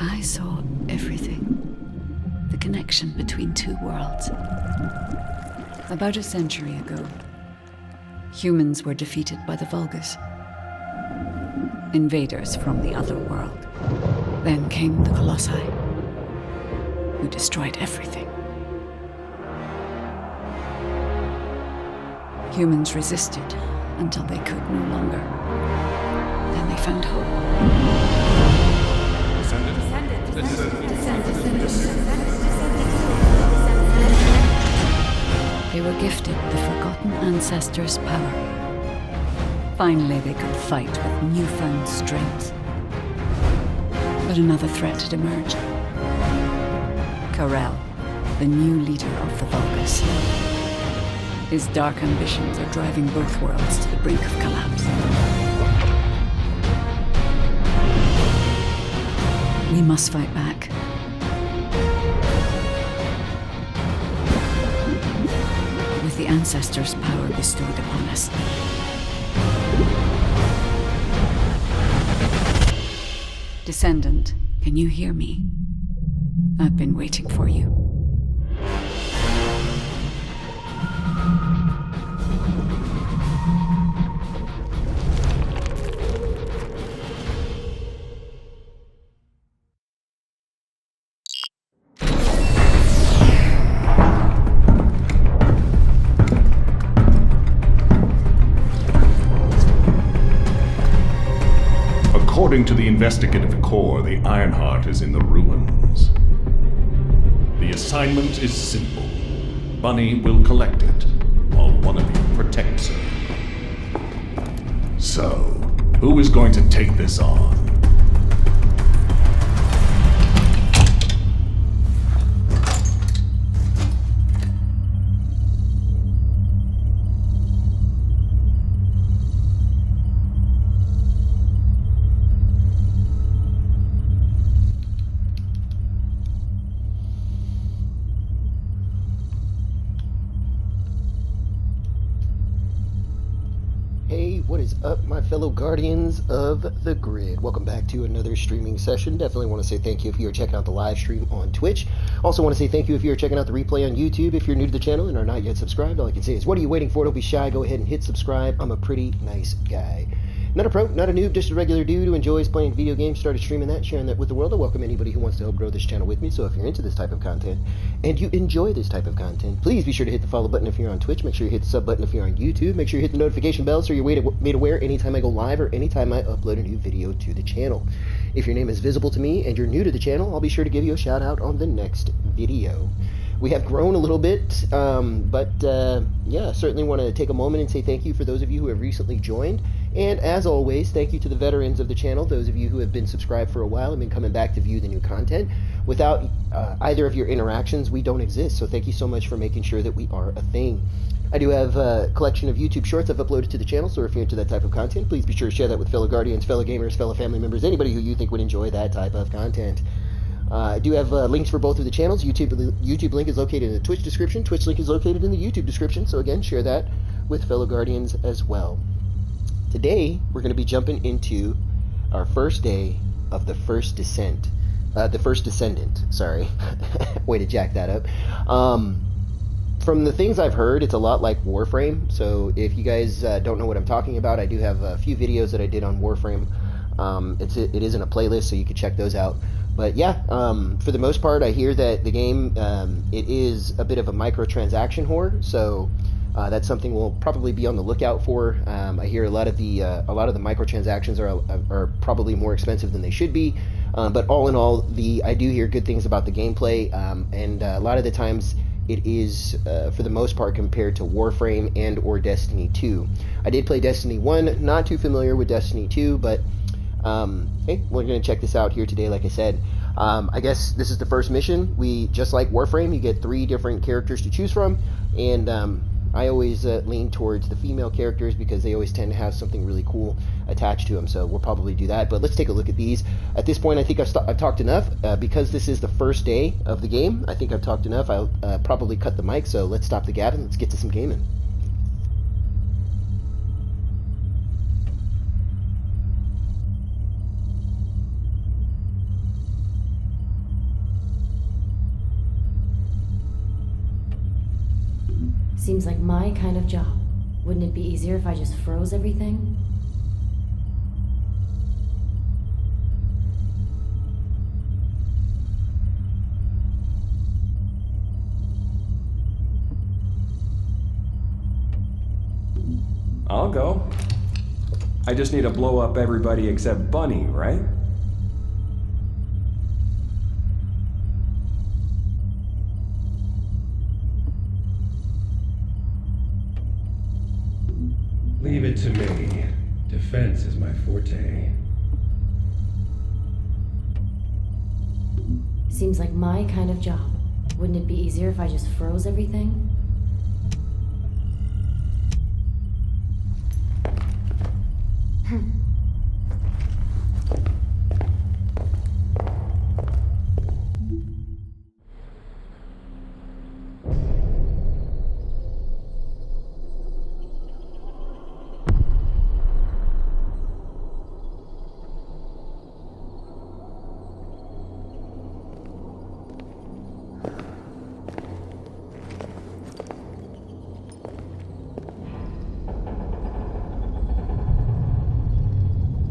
I saw everything. The connection between two worlds. About a century ago, humans were defeated by the Vulgus. Invaders from the other world. Then came the Colossi, who destroyed everything. Humans resisted until they could no longer. Then they found hope. They were gifted the forgotten ancestors' power. Finally, they could fight with newfound strength. But another threat had emerged. Karel, the new leader of the Vulgus. His dark ambitions are driving both worlds to the brink of collapse. We must fight back. With the ancestors' power bestowed upon us. Descendant, can you hear me? I've been waiting for you. According to the investigative core, the Ironheart is in the ruins. The assignment is simple. Bunny will collect it, while one of you protects her. So, who is going to take this on? What is up, my fellow guardians of the grid? Welcome back to another streaming session. Definitely want to say thank you if you're checking out the live stream on Twitch. Also want to say thank you if you're checking out the replay on YouTube. If you're new to the channel and are not yet subscribed, all I can say is, what are you waiting for? Don't be shy. Go ahead and hit subscribe. I'm a pretty nice guy. Not a pro, not a noob, just a regular dude who enjoys playing video games, started streaming that, sharing that with the world. I welcome anybody who wants to help grow this channel with me. So if you're into this type of content and you enjoy this type of content, please be sure to hit the follow button if you're on Twitch. Make sure you hit the sub button if you're on YouTube. Make sure you hit the notification bell so you're made aware anytime I go live or anytime I upload a new video to the channel. If your name is visible to me and you're new to the channel, I'll be sure to give you a shout out on the next video. We have grown a little bit, yeah, certainly want to take a moment and say thank you for those of you who have recently joined. And as always, thank you to the veterans of the channel, those of you who have been subscribed for a while and been coming back to view the new content. Without either of your interactions, we don't exist, so thank you so much for making sure that we are a thing. I do have a collection of YouTube shorts I've uploaded to the channel, so if you're into that type of content, please be sure to share that with fellow guardians, fellow gamers, fellow family members, anybody who you think would enjoy that type of content. I do have links for both of the channels. YouTube link is located in the Twitch description. Twitch link is located in the YouTube description. So again, share that with fellow guardians as well. Today, we're going to be jumping into our first day of the first descent. The first descendant, sorry. Way to jack that up. From the things I've heard, it's a lot like Warframe. So if you guys don't know what I'm talking about, I do have a few videos that I did on Warframe. It is in a playlist, so you can check those out. But yeah, for the most part, I hear that the game, it is a bit of a microtransaction whore, so that's something we'll probably be on the lookout for. I hear a lot of the microtransactions are probably more expensive than they should be, but all in all, I do hear good things about the gameplay, and a lot of the times it is, for the most part, compared to Warframe and or Destiny 2. I did play Destiny 1, not too familiar with Destiny 2, but hey, we're going to check this out here today, like I said. I guess this is the first mission. Just like Warframe, you get 3 different characters to choose from, and I always lean towards the female characters because they always tend to have something really cool attached to them, so we'll probably do that. But let's take a look at these. At this point, I think I've talked enough. Because this is the first day of the game, I think I've talked enough. I'll probably cut the mic, so let's stop the gabbing. Let's get to some gaming. Seems like my kind of job. Wouldn't it be easier if I just froze everything? I'll go. I just need to blow up everybody except Bunny, right? Leave it to me. Defense is my forte. Seems like my kind of job. Wouldn't it be easier if I just froze everything?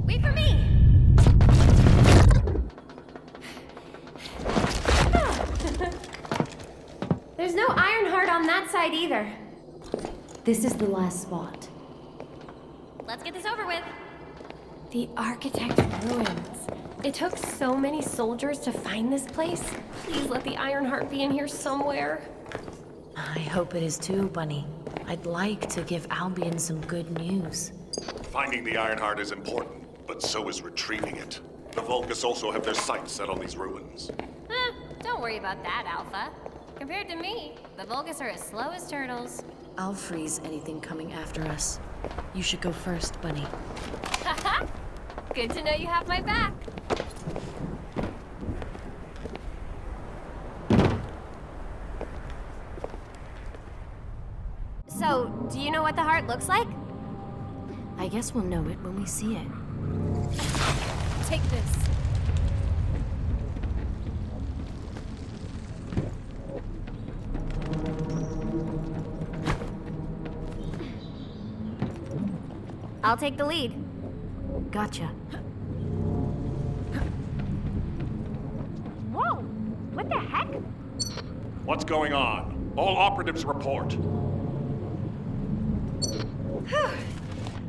Wait for me! There's no Ironheart on that side either. This is the last spot. Let's get this over with. The Architect Ruins. It took so many soldiers to find this place. Please let the Ironheart be in here somewhere. I hope it is too, Bunny. I'd like to give Albion some good news. Finding the Ironheart is important, but so is retrieving it. The Vulgus also have their sights set on these ruins. Don't worry about that, Alpha. Compared to me, the Vulgus are as slow as turtles. I'll freeze anything coming after us. You should go first, Bunny. Haha! Good to know you have my back. So, do you know what the heart looks like? I guess we'll know it when we see it. Take this. I'll take the lead. Gotcha. Whoa! What the heck? What's going on? All operatives report.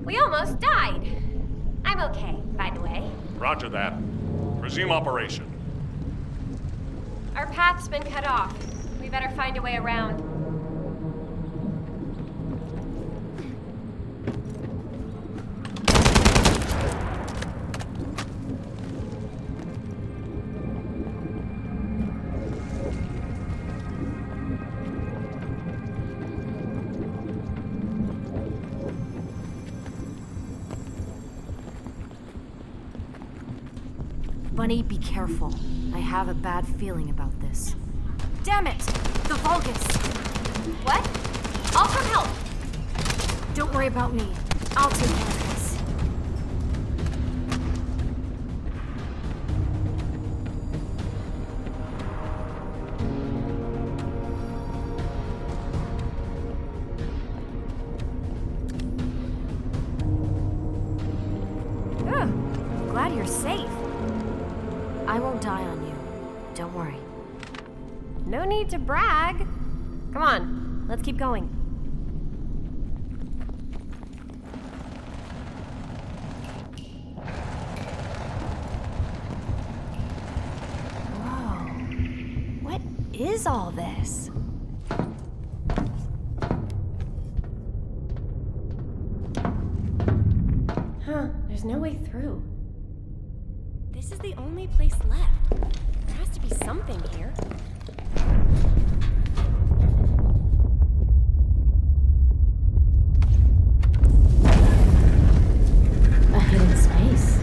We almost died. I'm okay, by the way. Roger that. Resume operation. Our path's been cut off. We better find a way around. Bunny, be careful. I have a bad feeling about this. Damn it! The Vulgus! What? I'll come help. Don't worry about me. I'll take care of this. Glad you're safe. I won't die on you. Don't worry. No need to brag. Come on, let's keep going. Whoa. What is all this? Huh, there's no way through. This is the only place left. There has to be something here. A hidden space.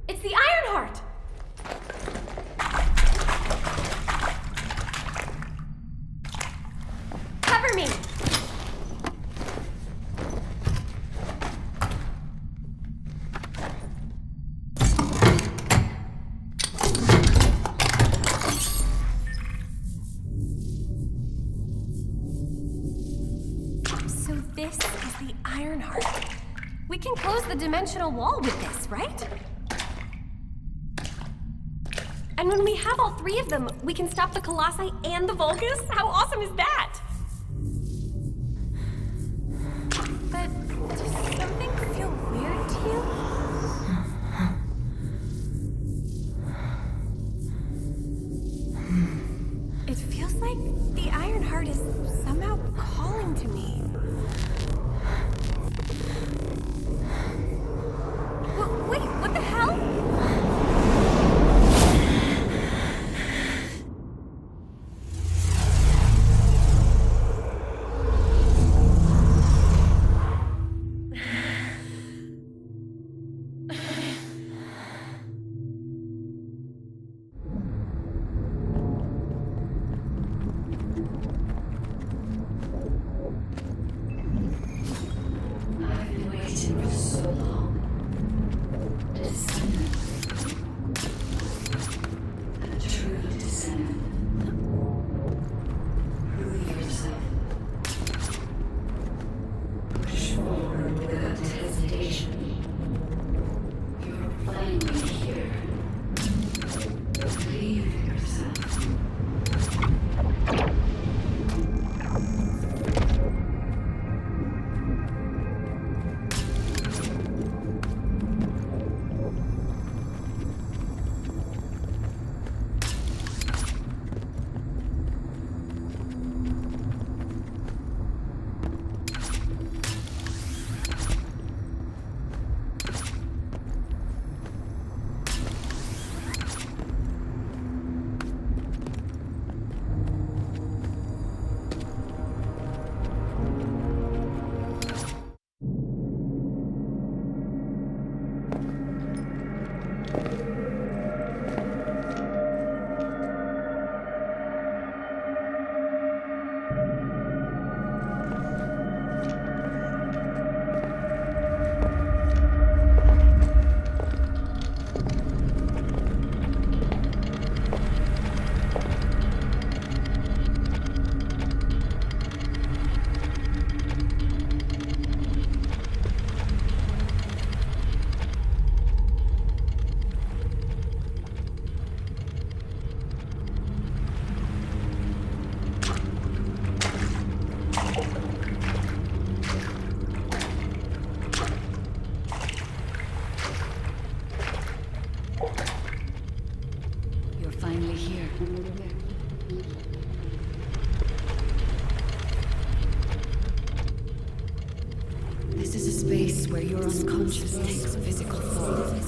It's the Ironheart! Cover me! This is the Ironheart. We can close the dimensional wall with this, right? And when we have all three of them, we can stop the Colossi and the Vulgus? How awesome is that? But does something feel weird to you? It feels like the Ironheart is somehow calling to me. Wait, what the hell? I've been waiting for so long. Descendant. A true descendant. Prove yourself. Push forward without hesitation. You're finally here. Believe in yourself. You're finally here. This is a space where your unconscious takes physical form.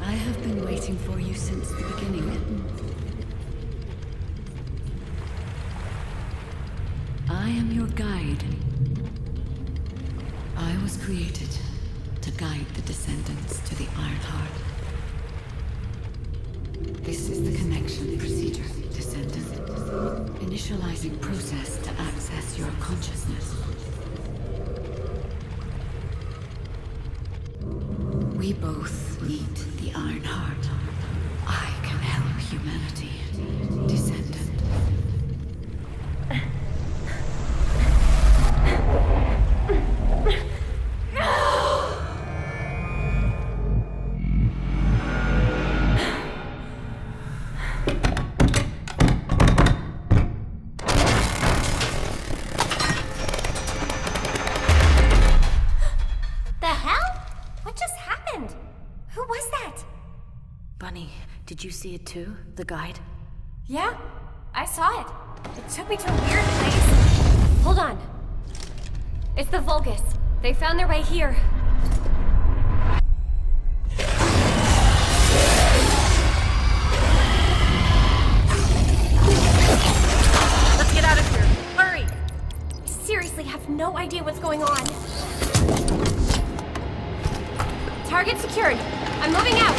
I have been waiting for you since the beginning. I am your guide. I was created to guide the descendants to the Ironheart. This is the connection procedure, Descendant. Initializing process to access your consciousness. We both need the Ironheart. I can help humanity, Descendant. Did you see it too? The guide? Yeah, I saw it. It took me to a weird place. Hold on. It's the Vulgus. They found their way here. Let's get out of here. Hurry! I seriously have no idea what's going on. Target secured. I'm moving out.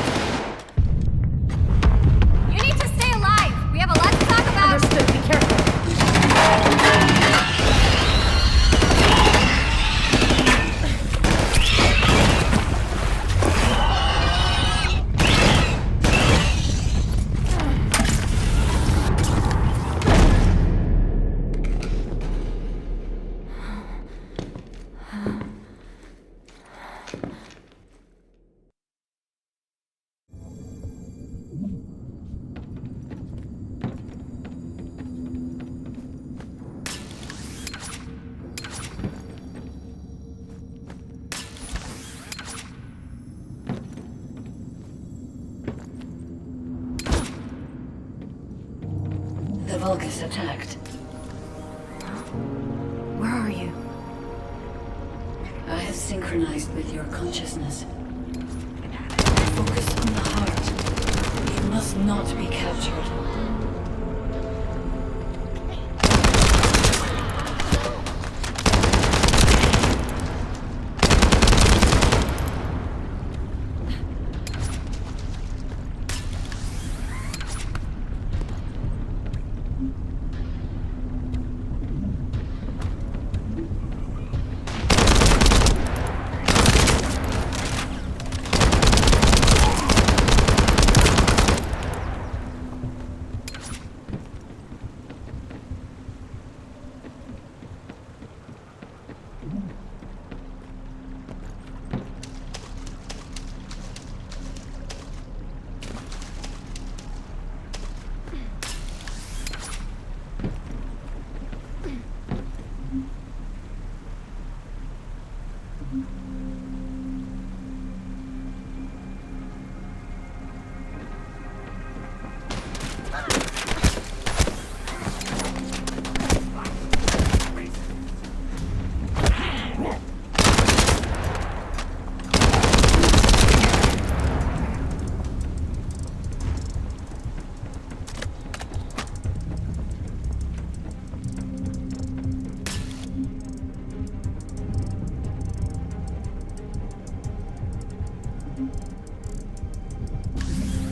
We have a lot to talk about. Understood. Be careful. Vulgus attacked. Where are you? I have synchronized with your consciousness. Focus on the heart. It must not be captured.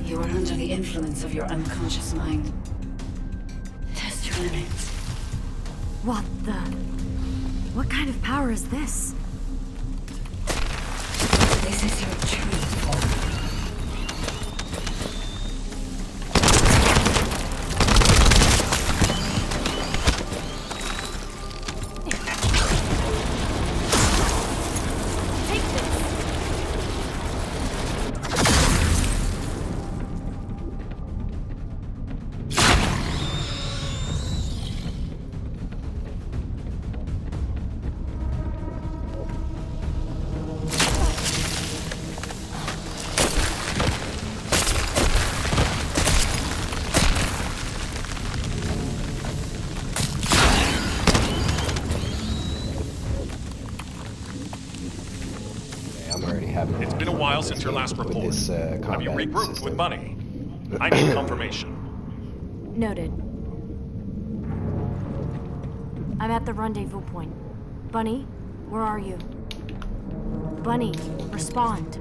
You are under the influence of your unconscious mind. Test your limits. What the? What kind of power is this? This is your true form. It's been a while since your last report. Have you regrouped with Bunny? I need confirmation. Noted. I'm at the rendezvous point. Bunny, where are you? Bunny, respond.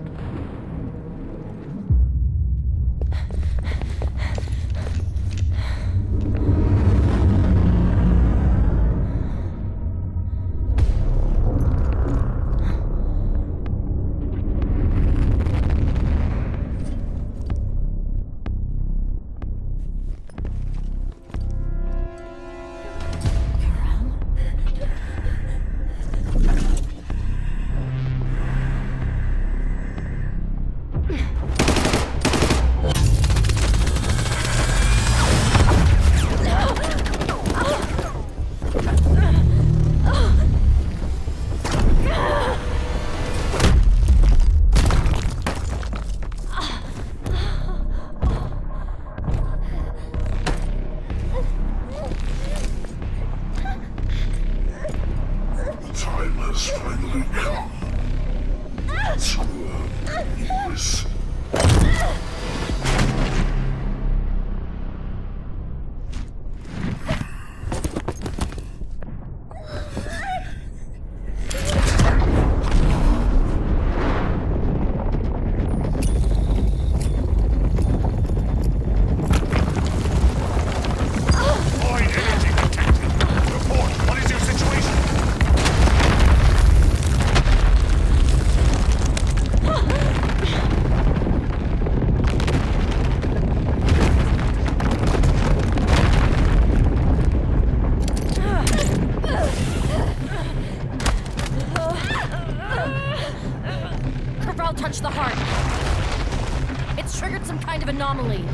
Touch the heart. It's triggered some kind of anomaly.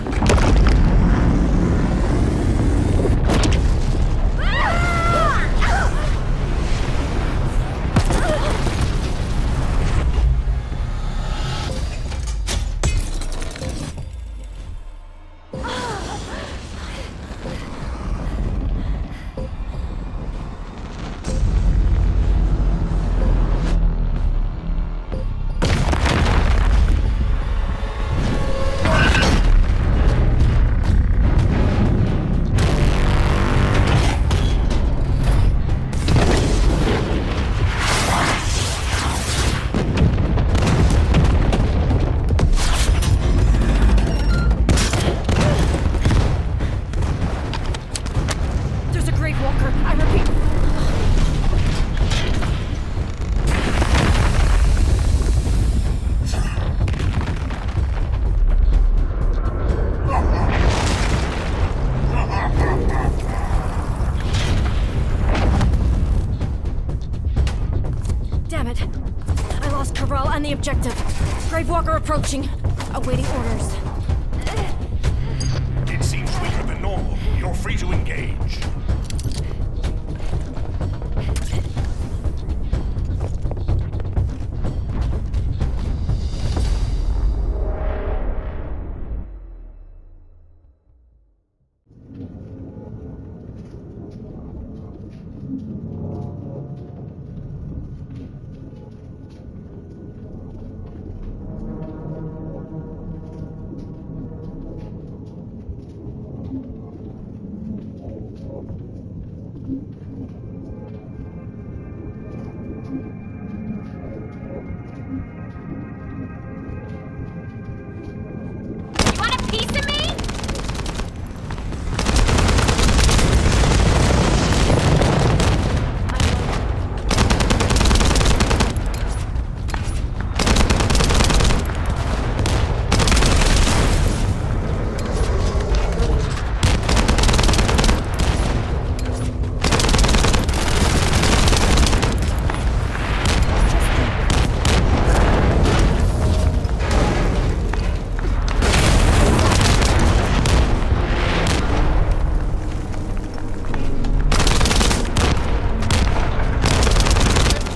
the objective. Gravewalker approaching. Awaiting orders. It seems weaker than normal. You're free to engage. You want a piece of me?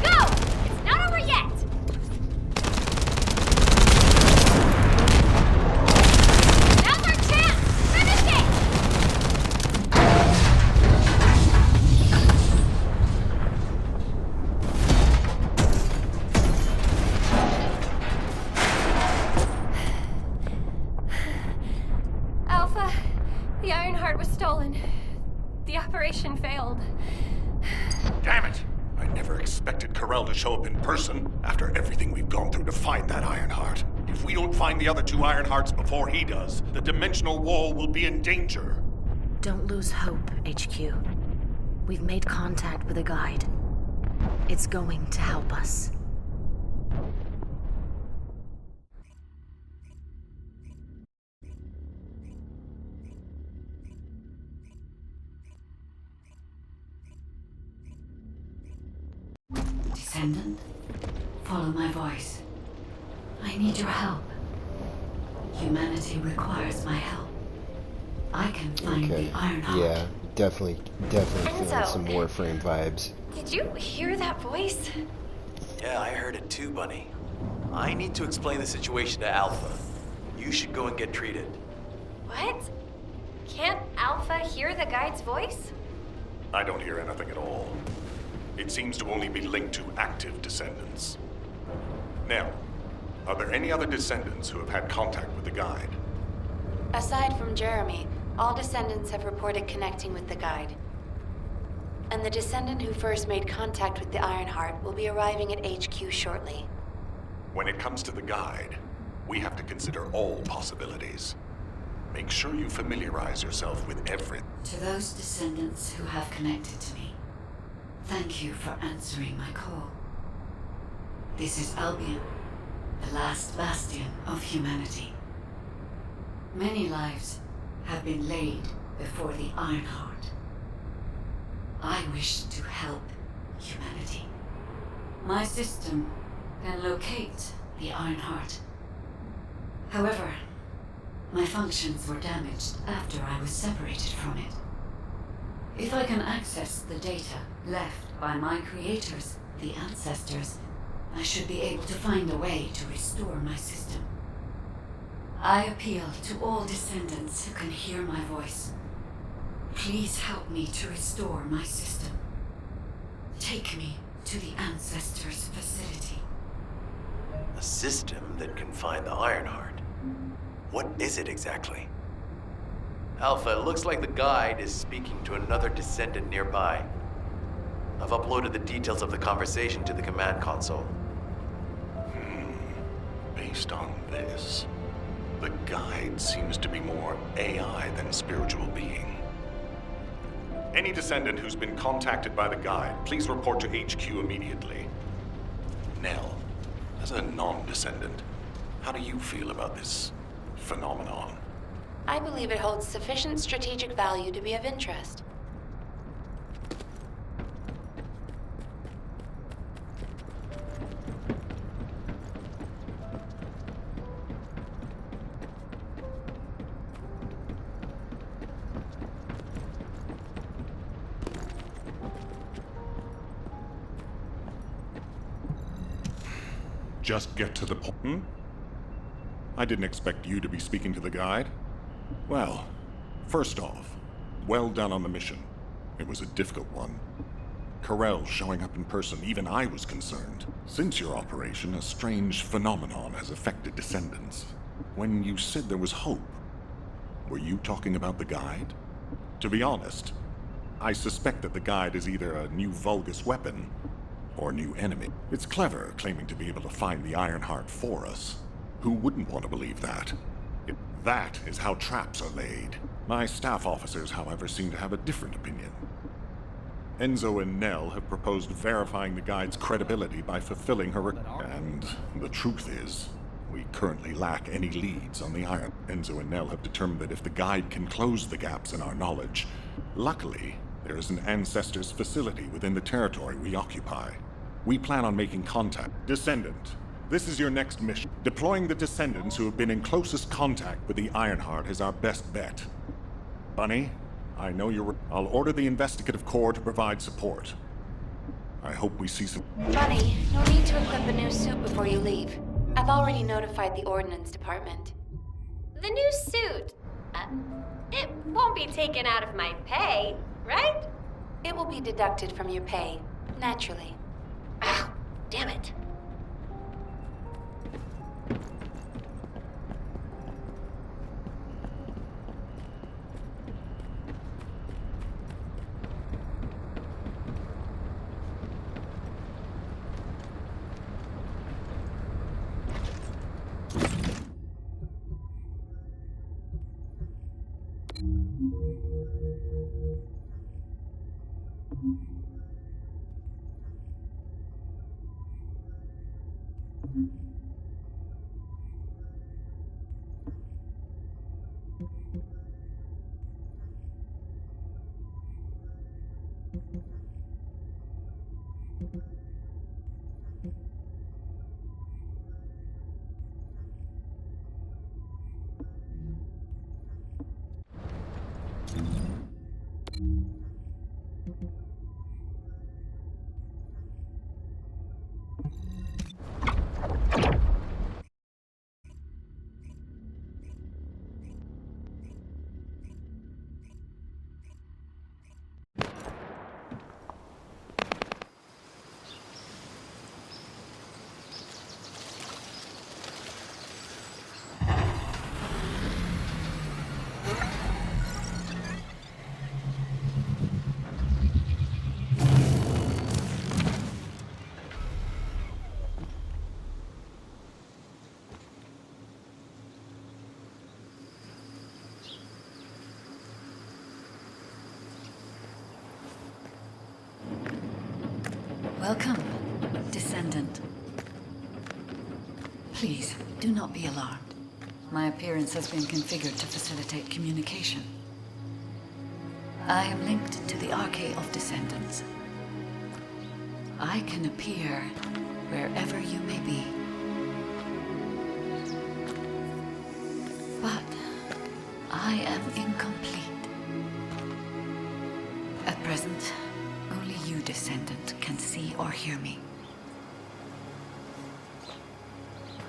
Go! It's not over yet! Now's our chance! Finish it! Alpha, the Ironheart was stolen. The operation failed. Damn it! I never expected Corell to show up in person after everything we've gone through to find that Ironheart. If we don't find the other two Ironhearts before he does, the dimensional wall will be in danger. Don't lose hope, HQ. We've made contact with a guide. It's going to help us. Descendant, follow my voice. I need your help. Humanity requires my help. I can find Okay. the Ironheart. Yeah, definitely feeling Enzo. some Warframe vibes. Did you hear that voice? Yeah, I heard it too, Bunny. I need to explain the situation to Alpha. You should go and get treated. What? Can't Alpha hear the guide's voice? I don't hear anything at all. It seems to only be linked to active descendants. Now, are there any other descendants who have had contact with the guide? Aside from Jeremy, all descendants have reported connecting with the guide. And the descendant who first made contact with the Ironheart will be arriving at HQ shortly. When it comes to the guide, we have to consider all possibilities. Make sure you familiarize yourself with everything. To those descendants who have connected to me, thank you for answering my call. This is Albion, the last bastion of humanity. Many lives have been laid before the Ironheart. I wish to help humanity. My system can locate the Ironheart. However, my functions were damaged after I was separated from it. If I can access the data left by my creators, the ancestors, I should be able to find a way to restore my system. I appeal to all descendants who can hear my voice. Please help me to restore my system. Take me to the ancestors' facility. A system that can find the Ironheart. What is it exactly? Alpha, it looks like the guide is speaking to another descendant nearby. I've uploaded the details of the conversation to the command console. Based on this, the guide seems to be more AI than spiritual being. Any descendant who's been contacted by the guide, please report to HQ immediately. Nell, as a non-descendant, how do you feel about this phenomenon? I believe it holds sufficient strategic value to be of interest. just get to the point. I didn't expect you to be speaking to the guide. Well, first off, well done on the mission. It was a difficult one. Carell showing up in person, even I was concerned. Since your operation, a strange phenomenon has affected Descendants. When you said there was hope, were you talking about the guide? To be honest, I suspect that the guide is either a new Vulgus weapon or a new enemy. It's clever, claiming to be able to find the Ironheart for us. Who wouldn't want to believe that? That is how traps are laid. My staff officers, however, seem to have a different opinion. Enzo and Nell have proposed verifying the guide's credibility by fulfilling her and the truth is, we currently lack any leads on the Iron. Enzo and Nell have determined that if the guide can close the gaps in our knowledge, luckily, there is an Ancestors facility within the territory we occupy. We plan on making contact. Descendant, this is your next mission. Deploying the Descendants who have been in closest contact with the Ironheart is our best bet. Bunny, I know you're... I'll order the Investigative Corps to provide support. I hope we see some... Bunny, no need to equip a new suit before you leave. I've already notified the Ordnance Department. The new suit. It won't be taken out of my pay, right? It will be deducted from your pay, naturally. Ah, damn it. Welcome, Descendant. Please, do not be alarmed. My appearance has been configured to facilitate communication. I am linked to the Arcade of Descendants. I can appear wherever you may be. But I am incomplete. At present, only you, Descendant, can see or hear me.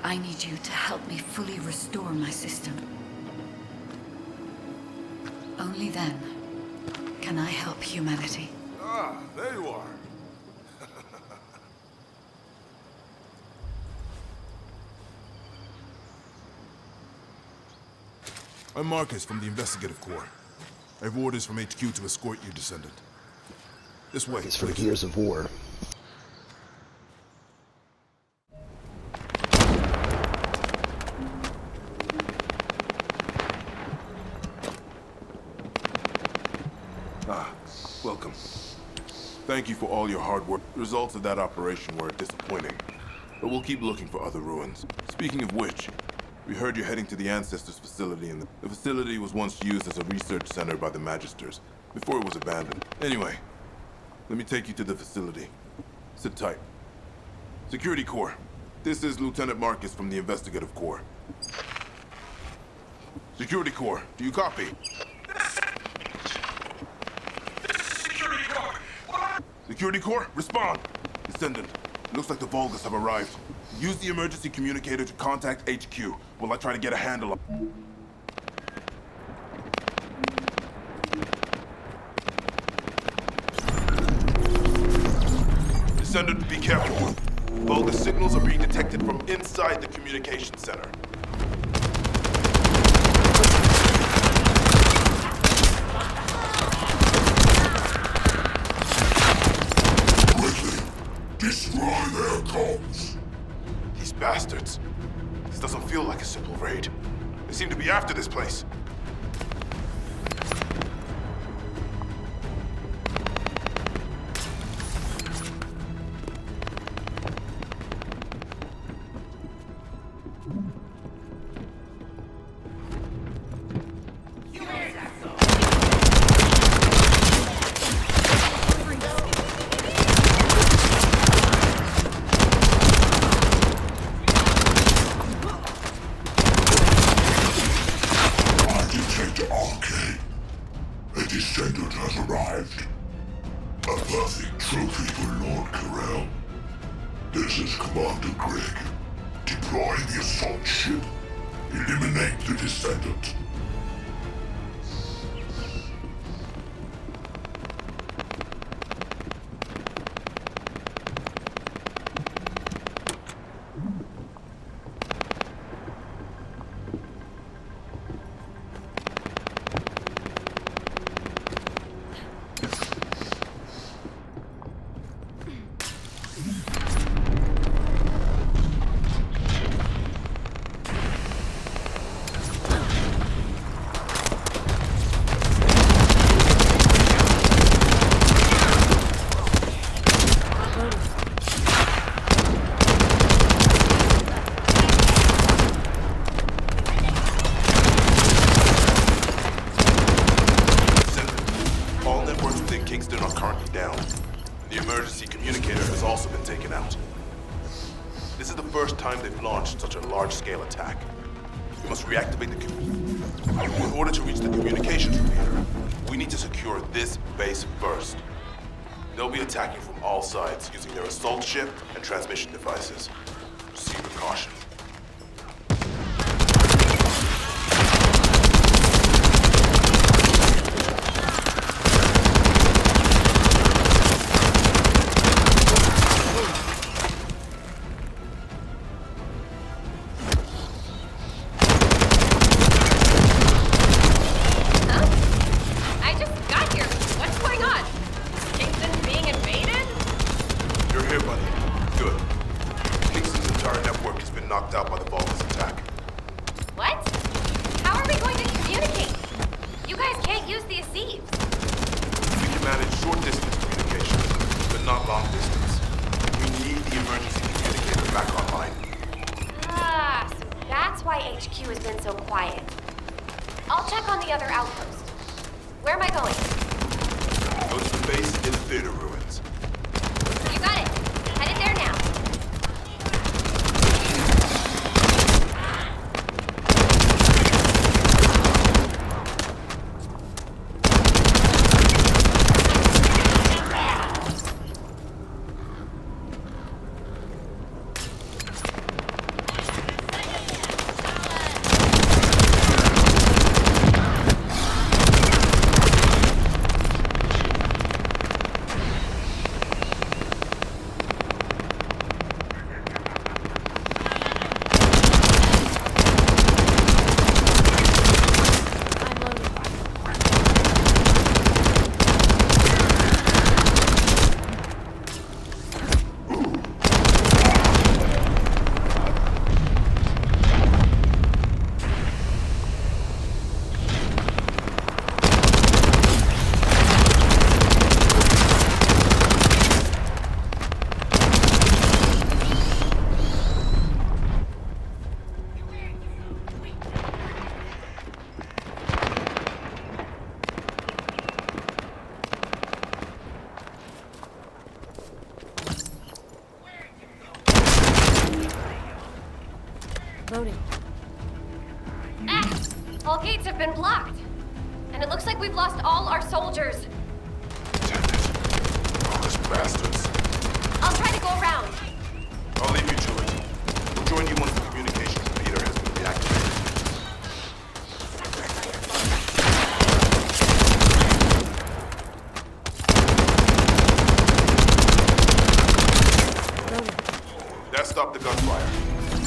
I need you to help me fully restore my system. Only then can I help humanity. Ah, there you are. I'm Marcus from the Investigative Corps. I have orders from HQ to escort you, Descendant. This way. It's from Gears of War. Welcome. Thank you for all your hard work. The results of that operation were disappointing, but we'll keep looking for other ruins. Speaking of which, we heard you're heading to the Ancestors facility, and the facility was once used as a research center by the Magisters, before it was abandoned. Anyway, let me take you to the facility. Sit tight. Security Corps, this is Lieutenant Marcus from the Investigative Corps. Security Corps, do you copy? Security Corps, respond! Descendant, Looks like the Vulgus have arrived. Use the emergency communicator to contact HQ while I try to get a handle on... Descendant, be careful. Vulgus signals are being detected from inside the communication center. Destroy their comms! These bastards. This doesn't feel like a simple raid. They seem to be after this place. A Descendant has arrived. A perfect trophy for Lord Carell. This is Commander Greg. Deploy the assault ship. Eliminate the Descendant. Such a large-scale attack. We must reactivate the communication. In order to reach the communications repeater, we need to secure this base first. They'll be attacking from all sides using their assault ship and transmission devices. Proceed with caution. Loading. All gates have been blocked. And it looks like we've lost all our soldiers. Damn it. All those bastards. I'll try to go around. I'll leave you to it. We'll join you once the communications repeater has been reactivated. That stopped the gunfire.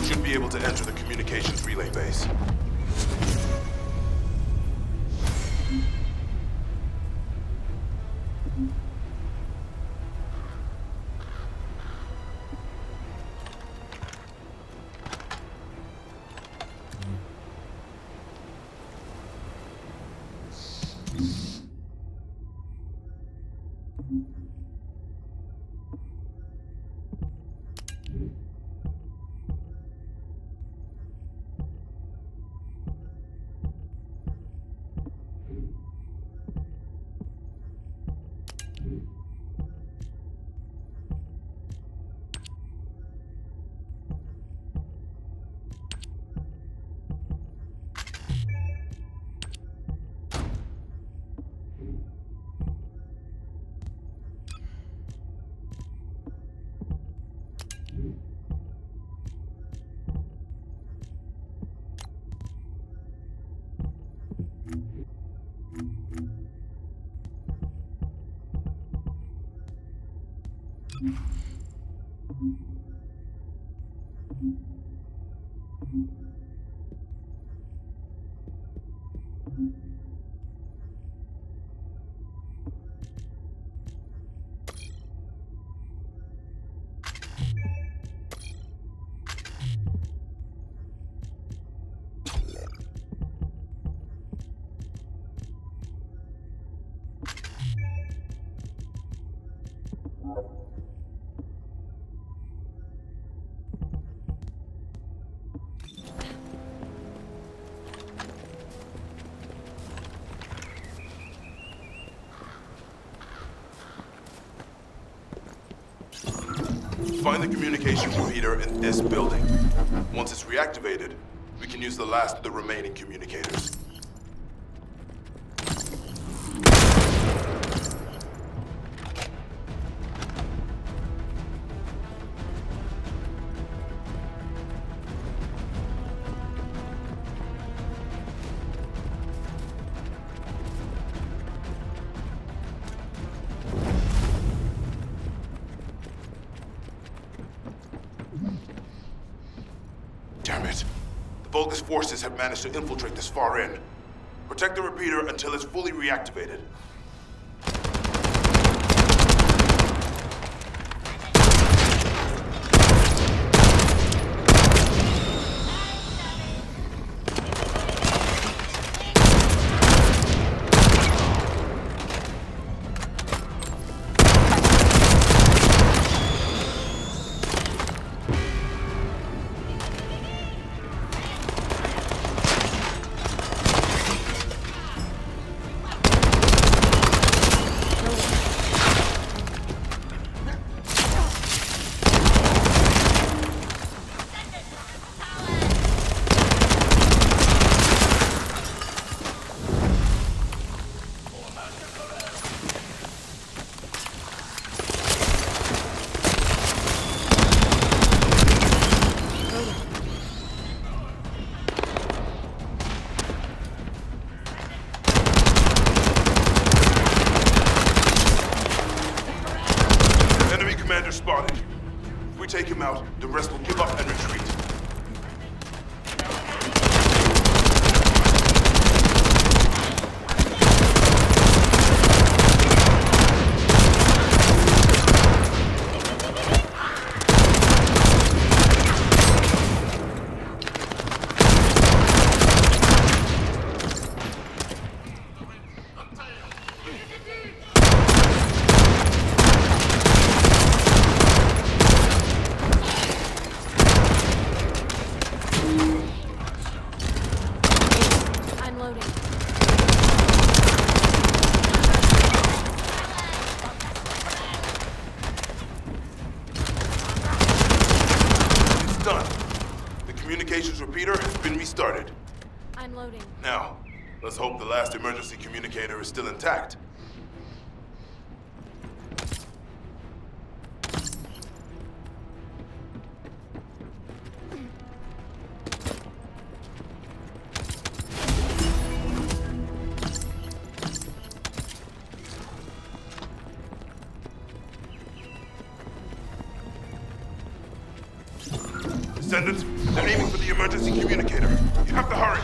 We should be able to enter the communications relay base. Find the communications repeater in this building. Once it's reactivated, we can use the last of the remaining communicators. Damn it. The Vulgus forces have managed to infiltrate this far in. Protect the repeater until it's fully reactivated. Commander spotted. If we take him out, the rest will give up and retreat. Communications repeater has been restarted. I'm loading. Now, let's hope the last emergency communicator is still intact. Descendant, they're aiming for the emergency communicator. You have to hurry.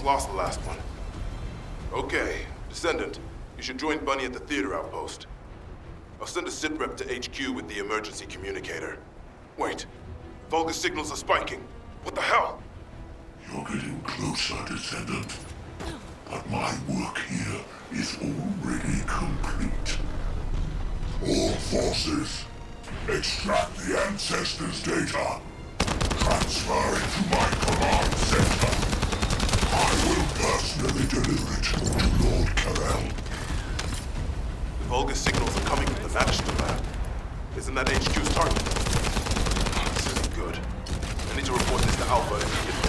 Lost the last one. Okay, Descendant, you should join Bunny at the theater outpost. I'll send a sitrep to HQ with the emergency communicator. Wait, Vulgus signals are spiking. What the hell? You're getting closer, Descendant. But my work here is already complete. All forces, extract the Ancestors' data. Transfer it to my command center. I will personally deliver it to Lord Carell. The Vulgus signals are coming from the Vanishing lab. Isn't that HQ's target? This isn't good. I need to report this to Alpha immediately.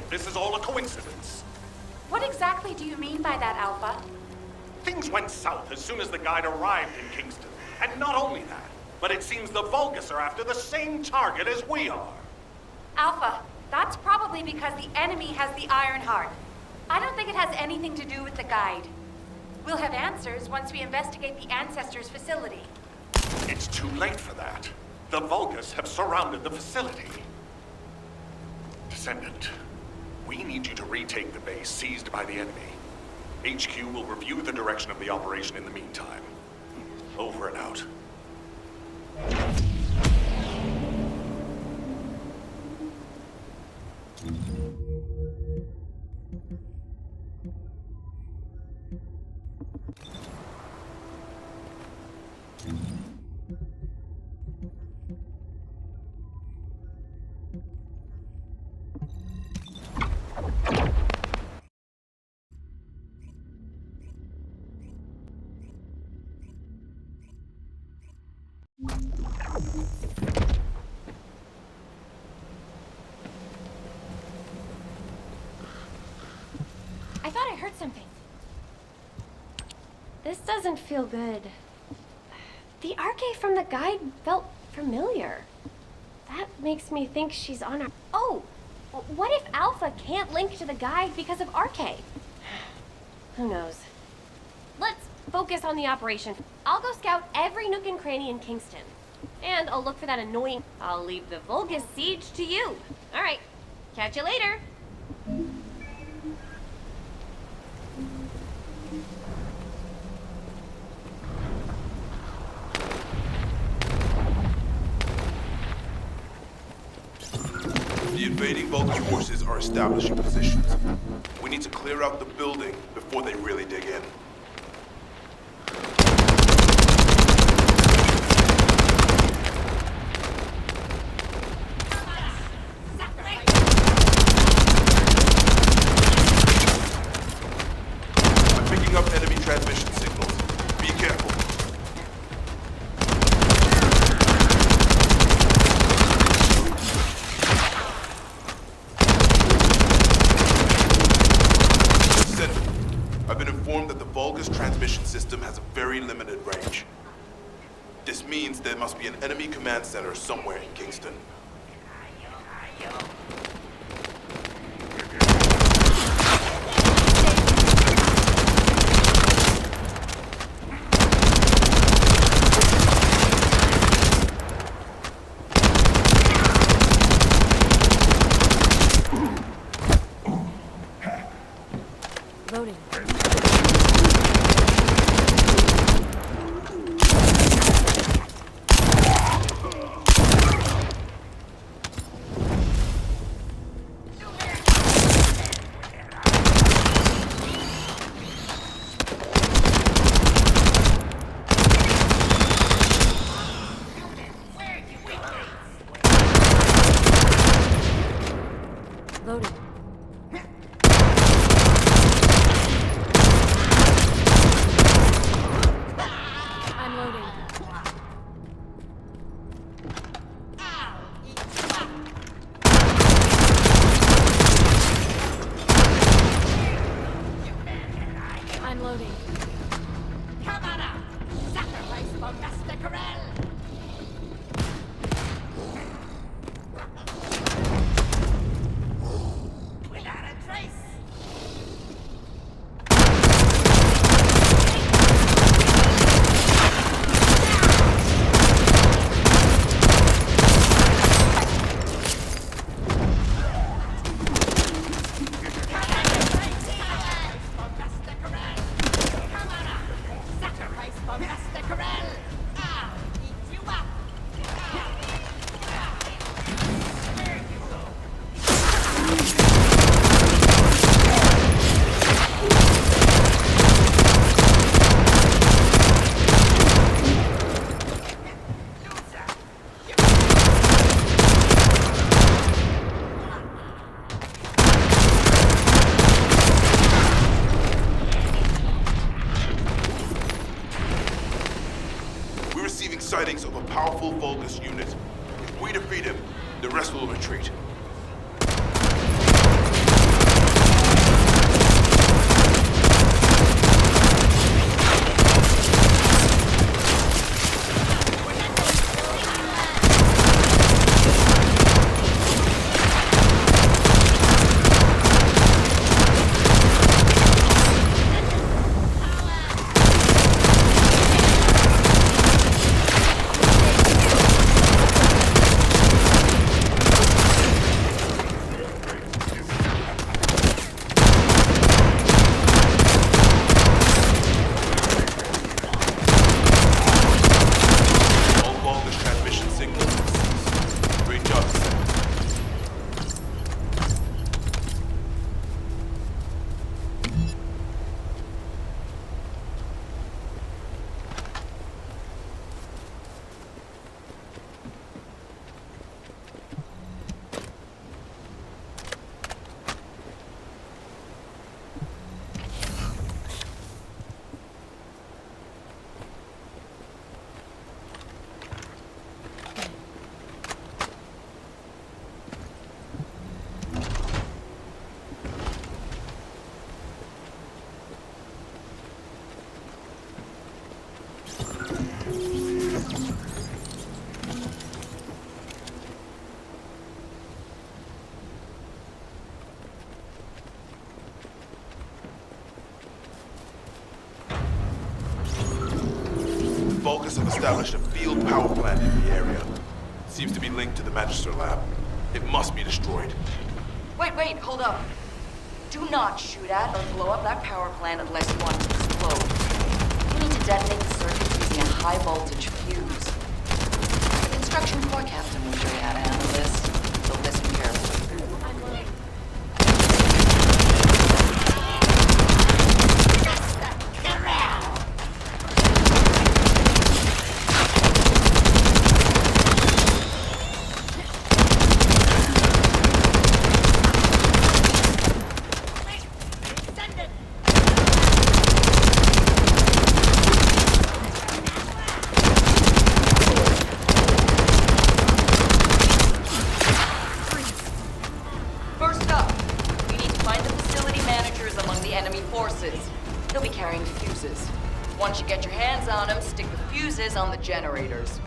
This is all a coincidence. What exactly do you mean by that, Alpha? Things went south as soon as the guide arrived in Kingston. And not only that, but it seems the Vulgus are after the same target as we are. Alpha, that's probably because the enemy has the Iron Heart. I don't think it has anything to do with the guide. We'll have answers once we investigate the Ancestors' facility. It's too late for that. The Vulgus have surrounded the facility. Descendant, we need you to retake the base seized by the enemy. HQ will review the direction of the operation in the meantime. Over and out. I thought I heard something. This doesn't feel good. The arcade from the guide felt familiar. That makes me think she's on our... Oh! What if Alpha can't link to the guide because of arcade? Who knows? Let's focus on the operation. I'll go scout every nook and cranny in Kingston. And I'll look for that annoying... I'll leave the Vulgus siege to you. Alright, catch you later. The invading Vulgus forces are establishing positions. We need to clear out the building before they really dig in. informed that the Vulgus transmission system has a very limited range. This means there must be an enemy command center somewhere in Kingston. Loading. Loading. I'm loading. I'm loading. Come on up! Sacrifice for Master Corral! Without a trace! Sacrifice for Master Corral! I'll eat you up! There you go! We're receiving sightings of a powerful Vulgus unit. If we defeat him, the rest will retreat. All Vulgus transmission signals cease. Great job, Descendant. Vulgus have established a field power plant in the area. Seems to be linked to the Magister lab. It must be destroyed. Wait, hold up. Do not shoot at or blow up that power plant unless you want it to explode. You need to detonate the circuit using a high voltage fuse. The construction corps captain will show you how to handle this, so listen carefully. First up, we need to find the facility managers among the enemy forces. He'll be carrying fuses. Once you get your hands on him, stick the fuses on the generators.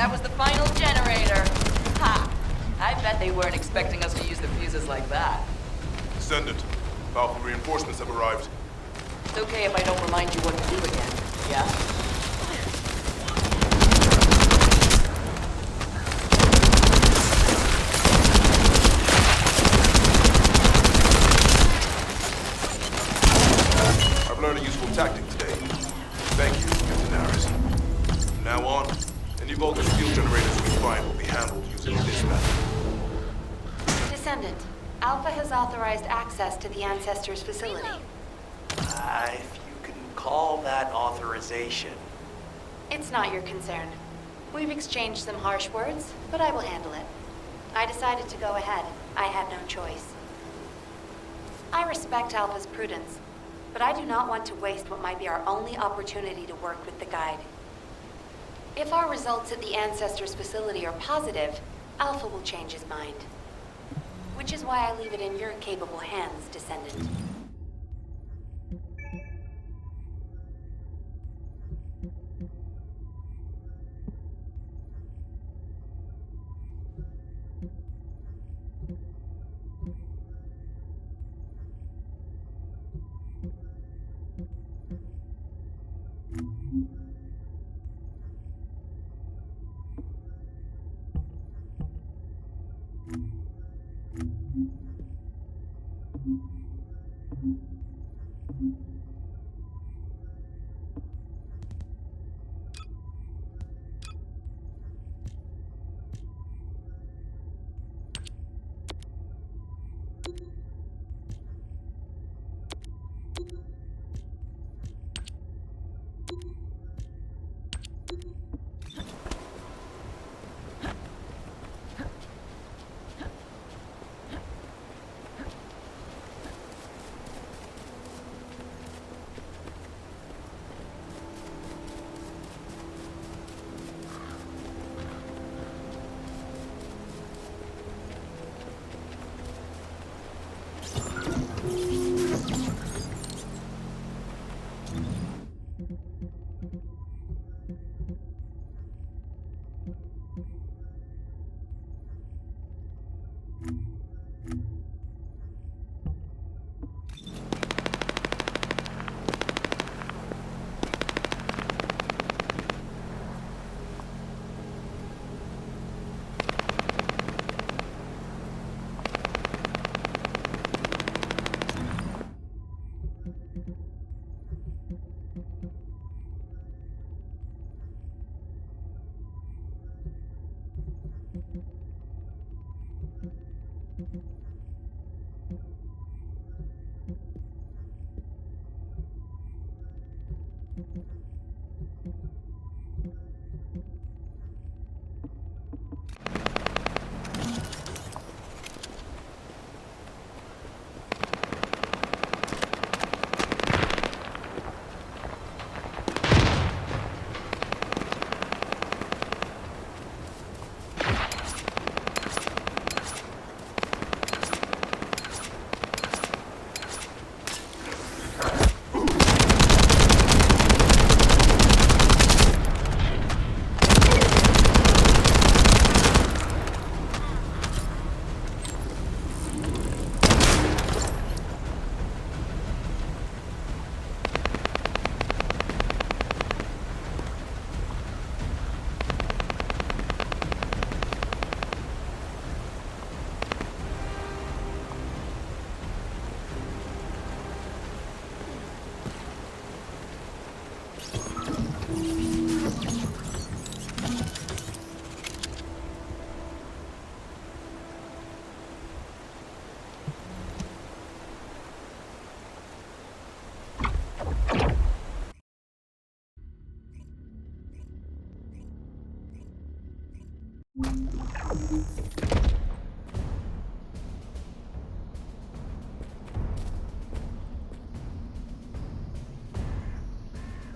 That was the final generator. Ha! I bet they weren't expecting us to use the fuses like that. Descendant, powerful reinforcements have arrived. It's okay if I don't remind you what to do again, yeah? I've learned a useful tactic today. Thank you, Captain Harris. From now on, any voltage field generators we find will be handled using this method. Descendant, Alpha has authorized access to the Ancestors' facility. If you can call that authorization. It's not your concern. We've exchanged some harsh words, but I will handle it. I decided to go ahead. I had no choice. I respect Alpha's prudence, but I do not want to waste what might be our only opportunity to work with the Guide. If our results at the Ancestors' facility are positive, Alpha will change his mind. Which is why I leave it in your capable hands, Descendant.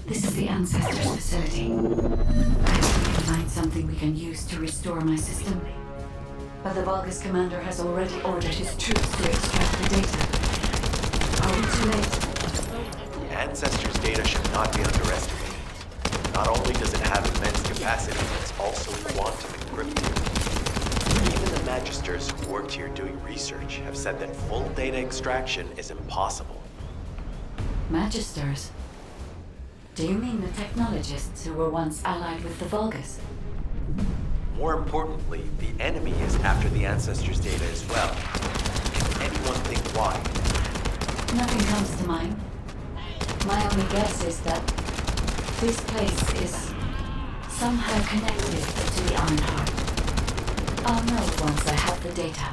This is the Ancestors facility. I hope we can find something we can use to restore my system. But the Vulgus commander has already ordered his troops to extract the data. Are we too late? The Ancestors' data should not be underestimated. Not only does it have immense capacity, it's also quantum encrypted. Even the Magisters who worked here doing research have said that full data extraction is impossible. Magisters? Do you mean the technologists who were once allied with the Vulgus? More importantly, the enemy is after the Ancestors' data as well. Can anyone think why? Nothing comes to mind. My only guess is that this place is somehow connected to the Ironheart. I'll know once I have the data.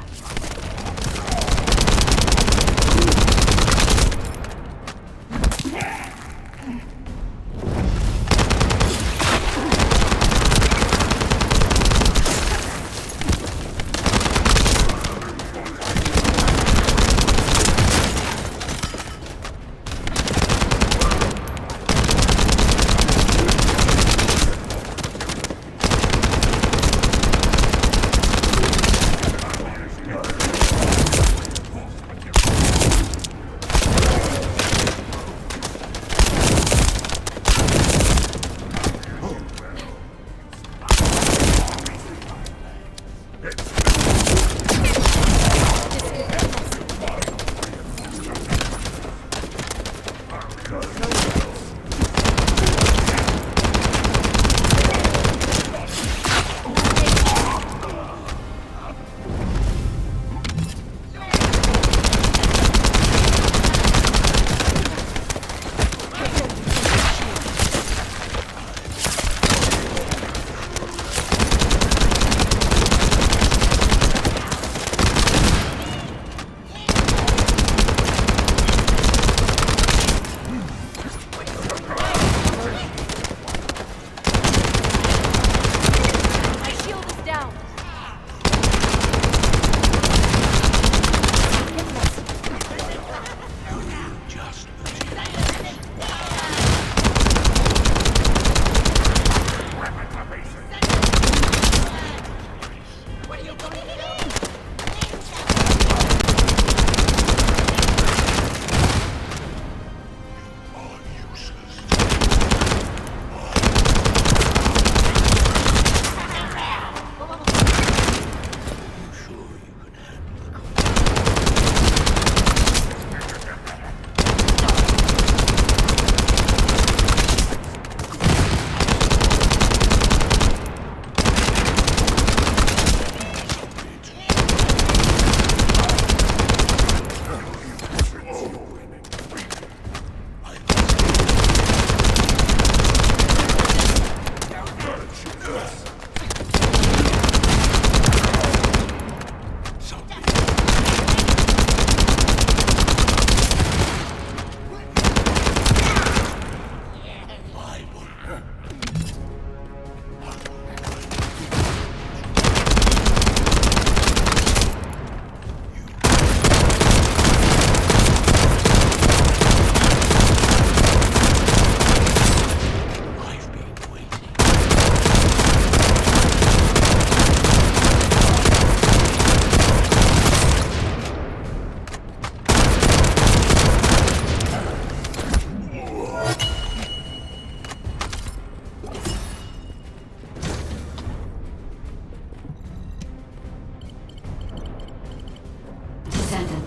Descendant.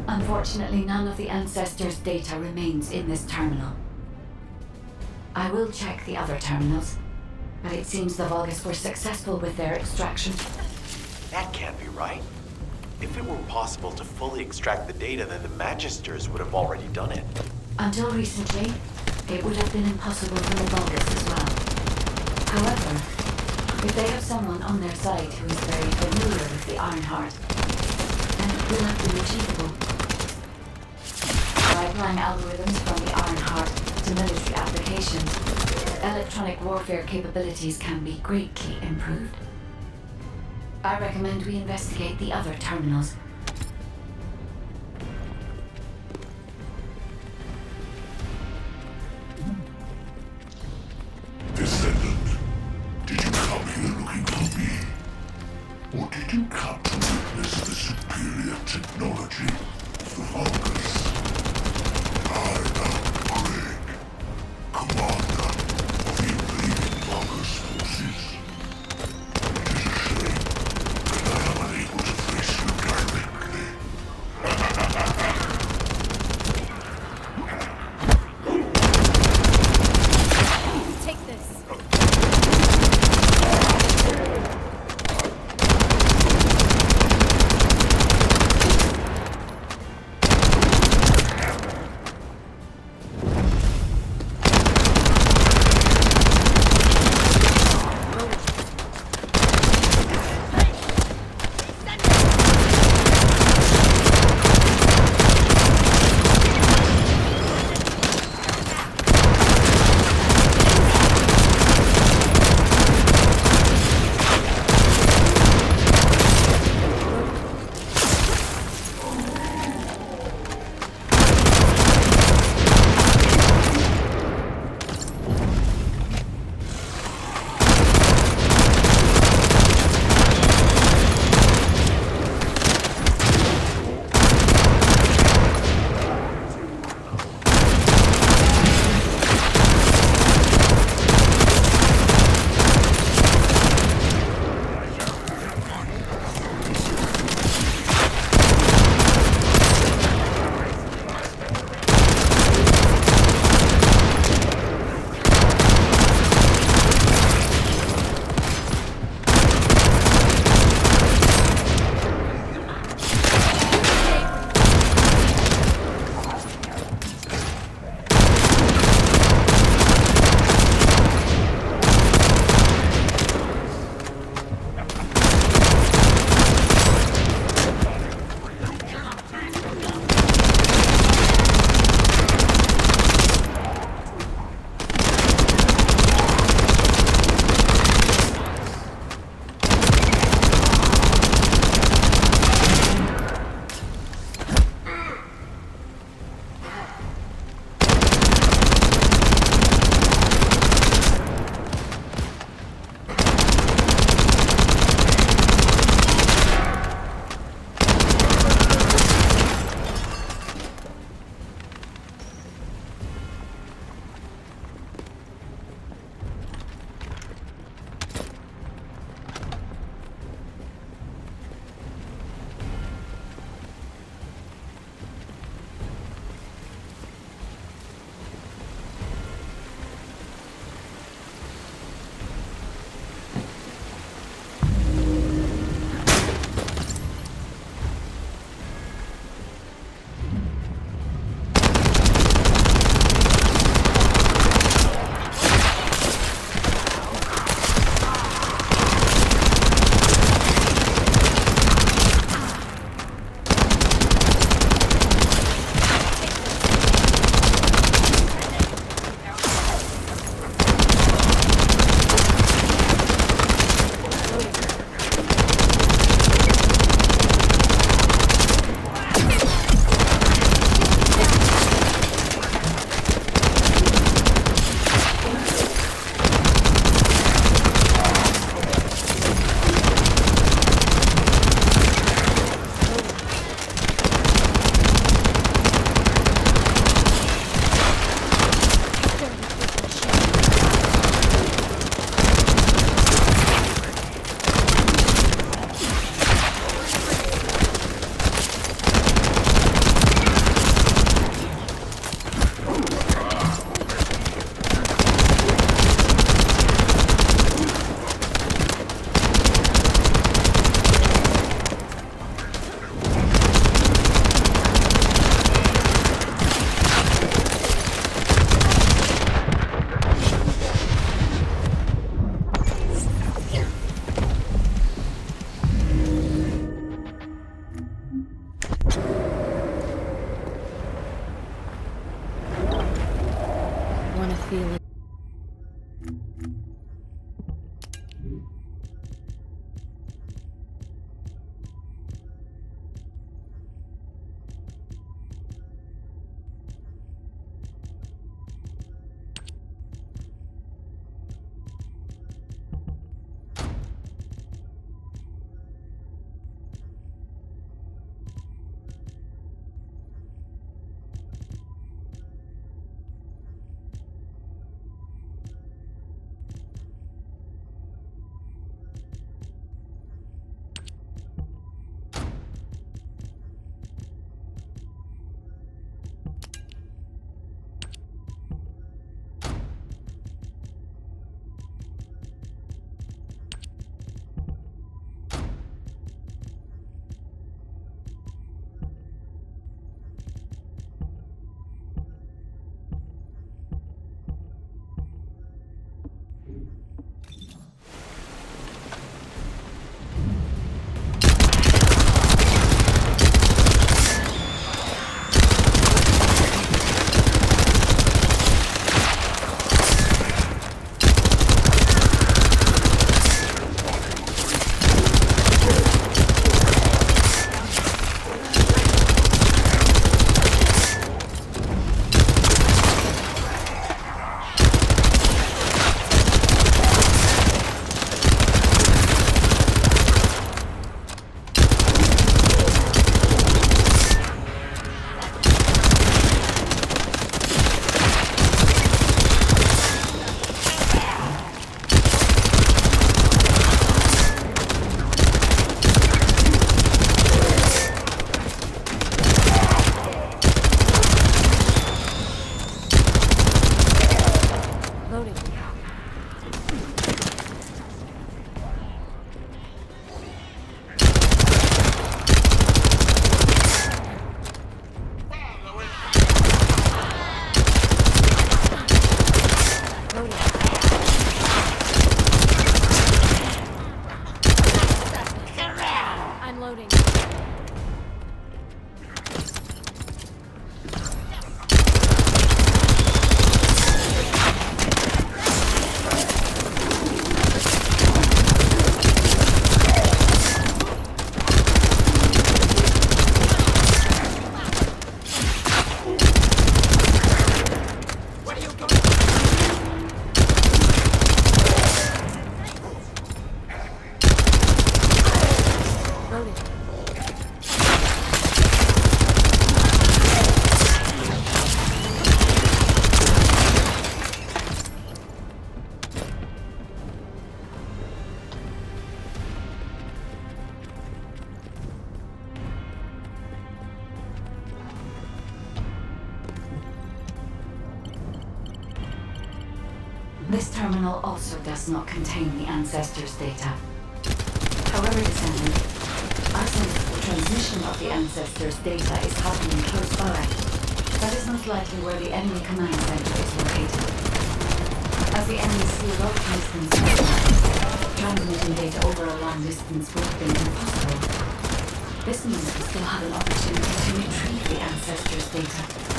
Unfortunately, none of the Ancestors' data remains in this terminal. I will check the other terminals, but it seems the Vulgus were successful with their extraction. That can't be right. If it were possible to fully extract the data, then the Magisters would have already done it. Until recently, it would have been impossible for the Vulgus as well. However, if they have someone on their side who is very familiar with the Ironheart, then it will have been achievable. By applying algorithms from the Ironheart to military applications, electronic warfare capabilities can be greatly improved. I recommend we investigate the other terminals. want to feel it. This terminal also does not contain the Ancestors' data. However, Descendant, our sense of the transmission of the Ancestors' data is happening close by. That is most likely where the enemy command center is located. As the enemy sealed off distance, transmitting data over a long distance would have been impossible. This means we still have an opportunity to retrieve the Ancestors' data.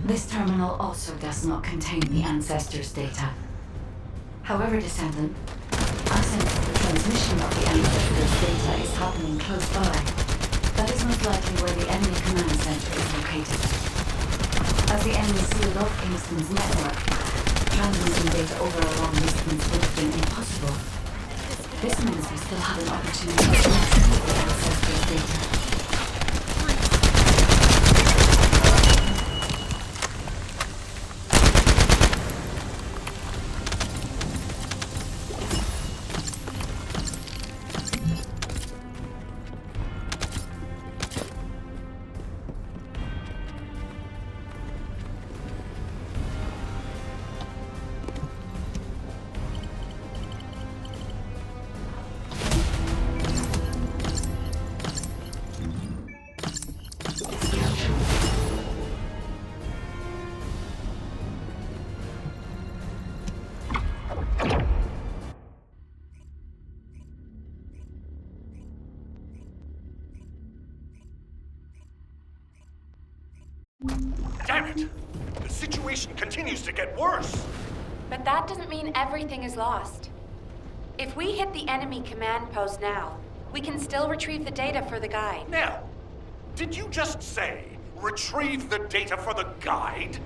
This terminal also does not contain the Ancestors' data. However, Descendant, I sense the transmission of the Ancestors' data is happening close by. That is most likely where the enemy command center is located. As the enemy sealed off Kingston's network, transmitting data over a long distance would have been impossible. This means we still have an opportunity to retrieve the Ancestors' data. Damn it! The situation continues to get worse! But that doesn't mean everything is lost. If we hit the enemy command post now, we can still retrieve the data for the guide. Now, did you just say, retrieve the data for the guide?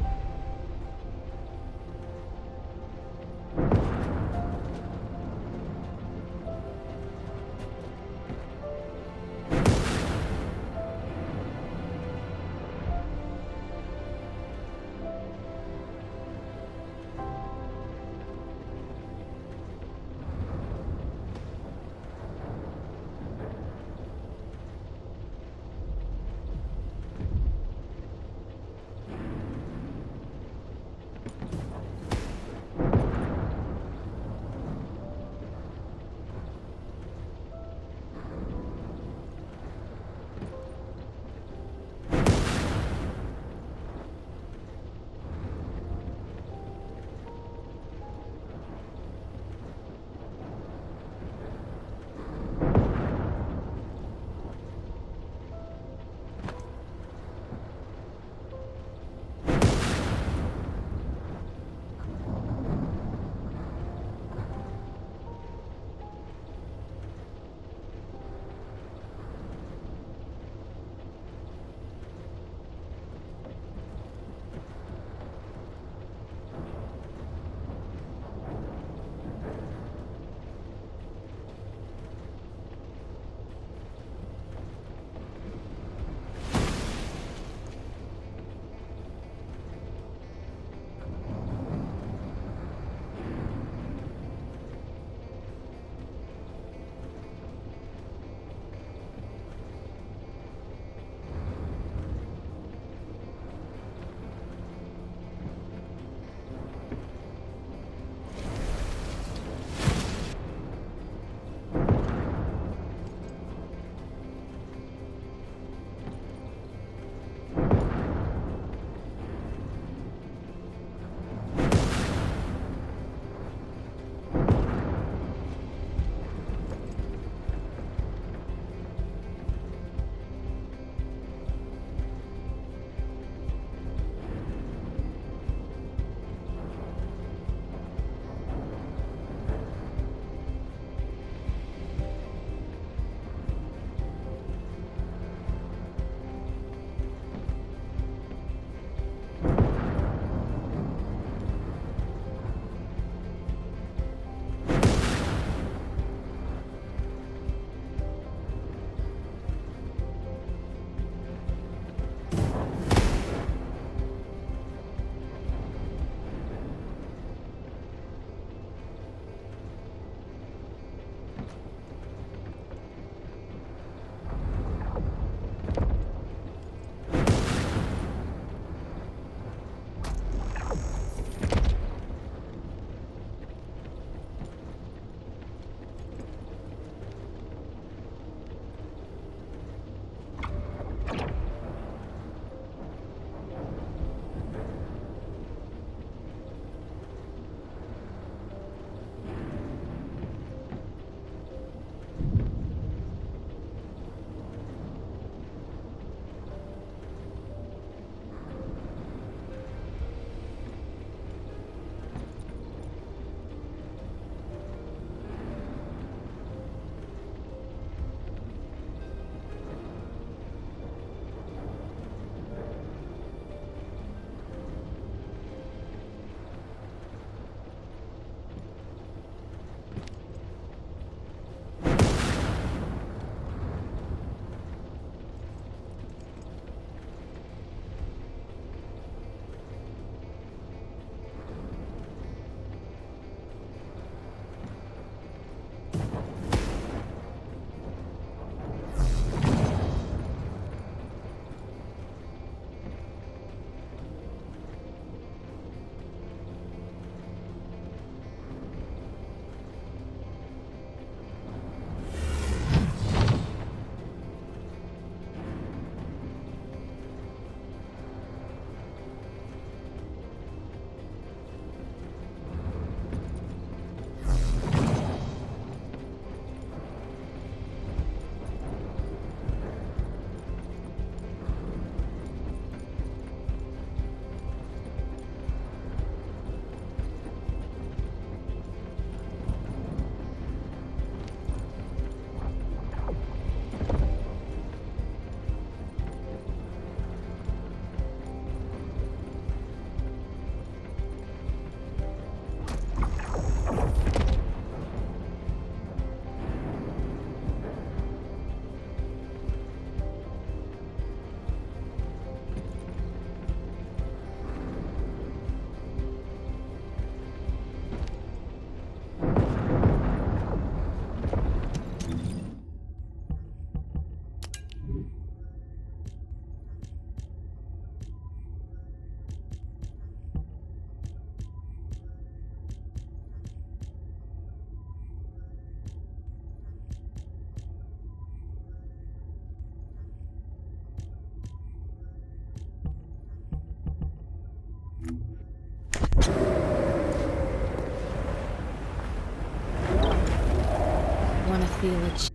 want to feel it.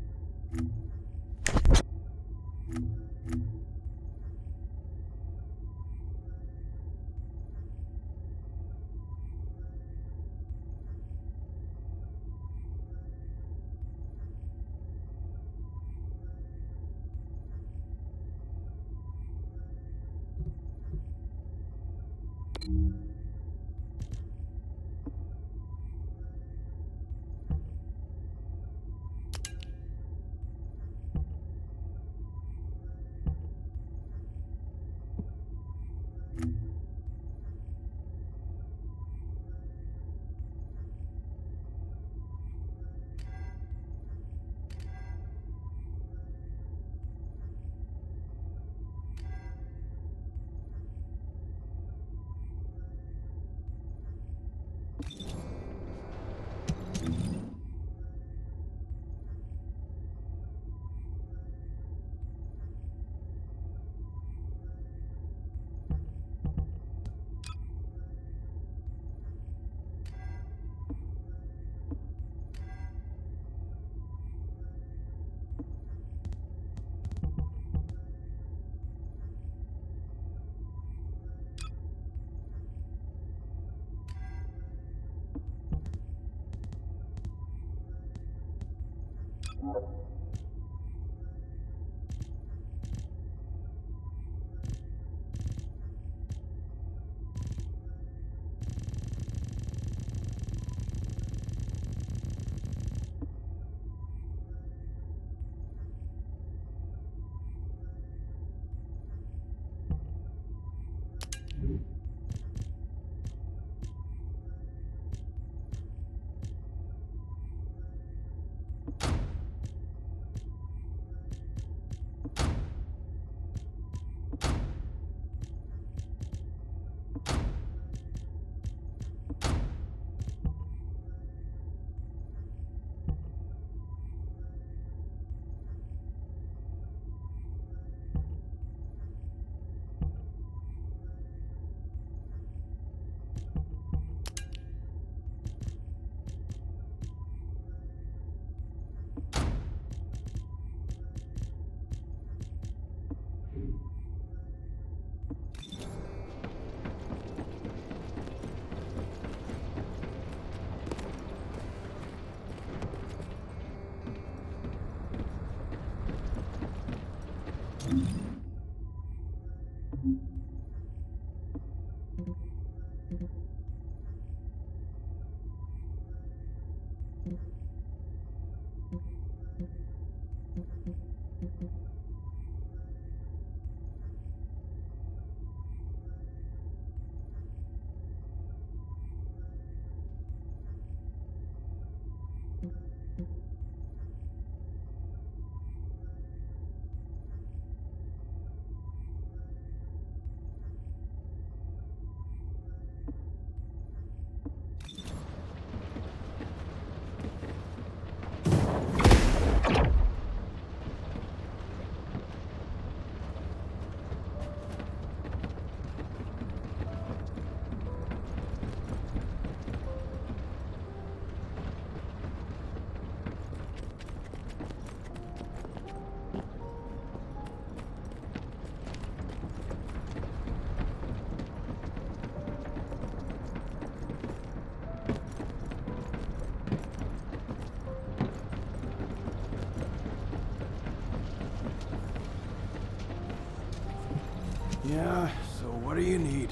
Yeah, so what do you need?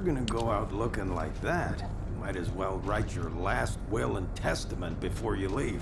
gonna go out looking like that, you might as well write your last will and testament before you leave.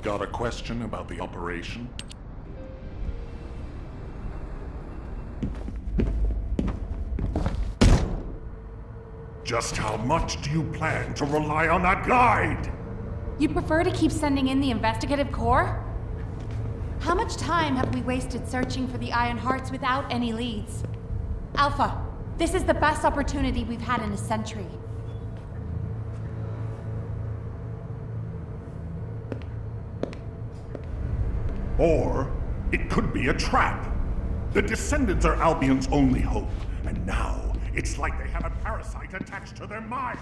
Got a question about the operation? Just how much do you plan to rely on that guide? You'd prefer to keep sending in the investigative corps? How much time have we wasted searching for the Iron Hearts without any leads? Alpha, this is the best opportunity we've had in a century. Or it could be a trap. The Descendants are Albion's only hope, and now it's like they have a parasite attached to their minds.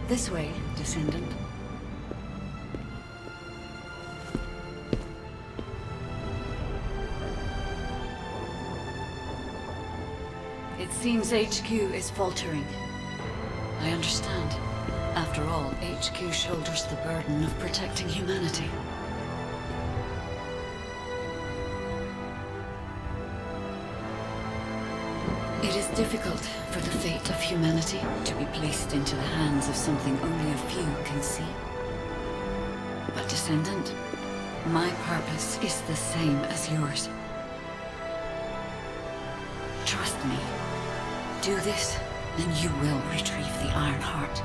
This way, Descendant. It seems HQ is faltering. I understand. After all, HQ shoulders the burden of protecting humanity. It is difficult for the fate of humanity to be placed into the hands of something only a few can see. But Descendant, my purpose is the same as yours. Trust me. Do this, and you will retrieve the Iron Heart.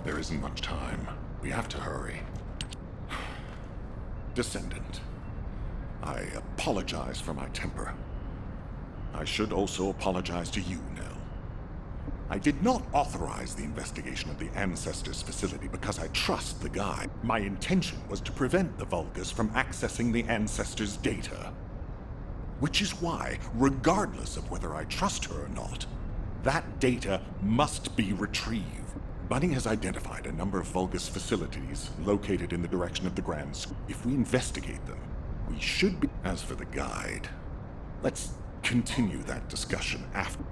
There isn't much time. We have to hurry. Descendant, I apologize for my temper. I should also apologize to you, Nell. I did not authorize the investigation of the Ancestors facility because I trust the guy. My intention was to prevent the Vulgus from accessing the Ancestors' data. Which is why, regardless of whether I trust her or not, that data must be retrieved. Bunny has identified a number of Vulgus facilities located in the direction of the Grand Square. If we investigate them, we should be... As for the guide, let's continue that discussion after...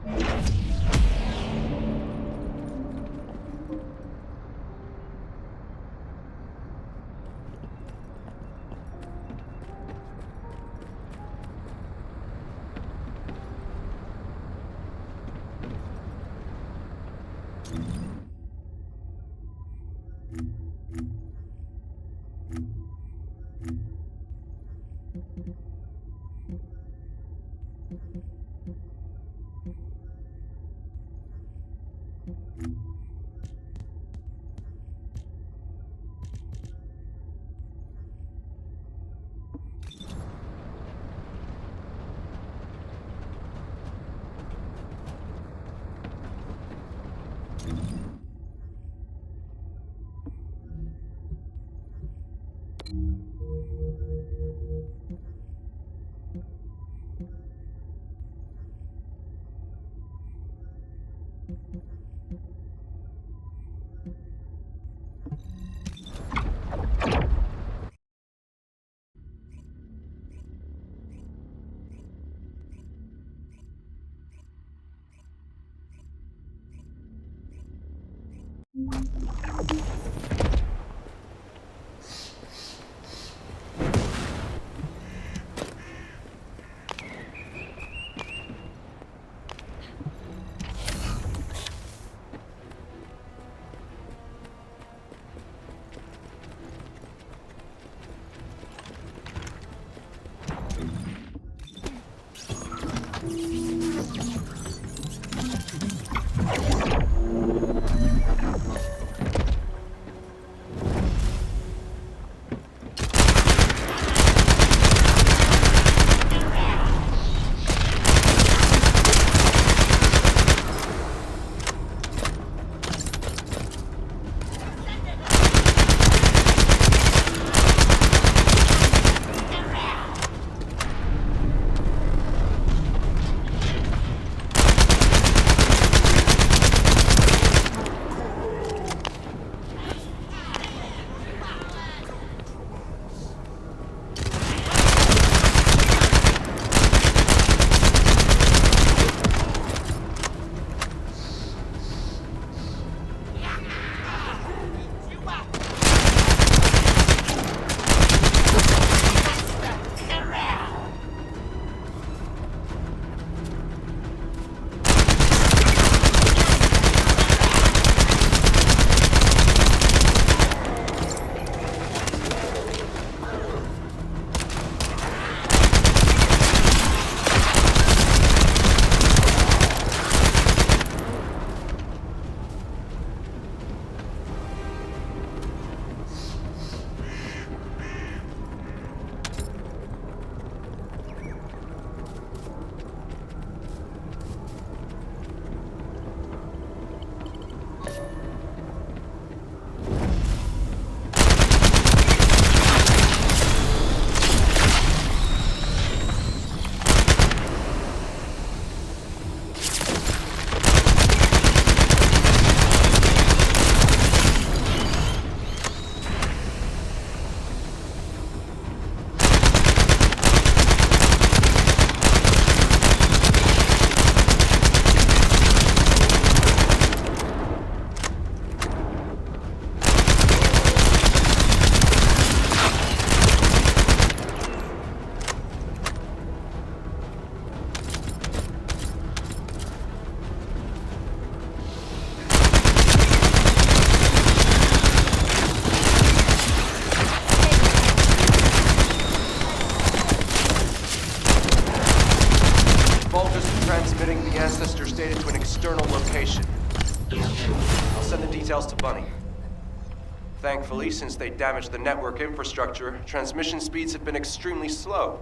Thankfully, since they damaged the network infrastructure, transmission speeds have been extremely slow.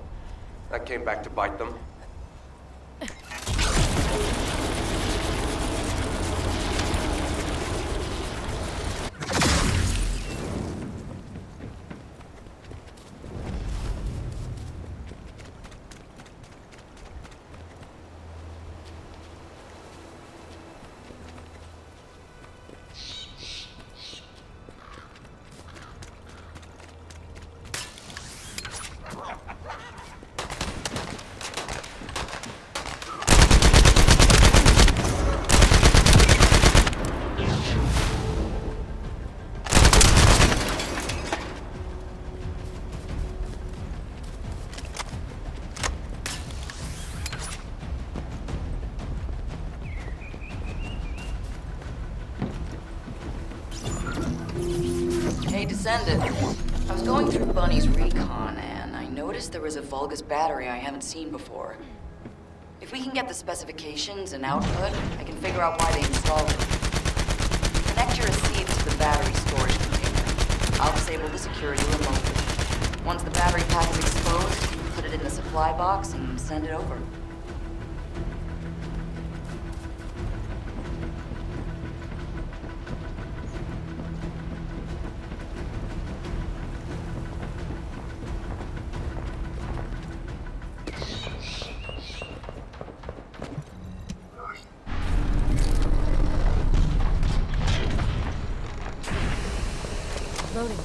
That came back to bite them. Hey, Descendant. I was going through Bunny's recon, and I noticed there was a Vulgus battery I haven't seen before. If we can get the specifications and output, I can figure out why they installed it. Connect your receipt to the battery storage container. I'll disable the security remotely. Once the battery pack is exposed, put it in the supply box and send it over. Loading.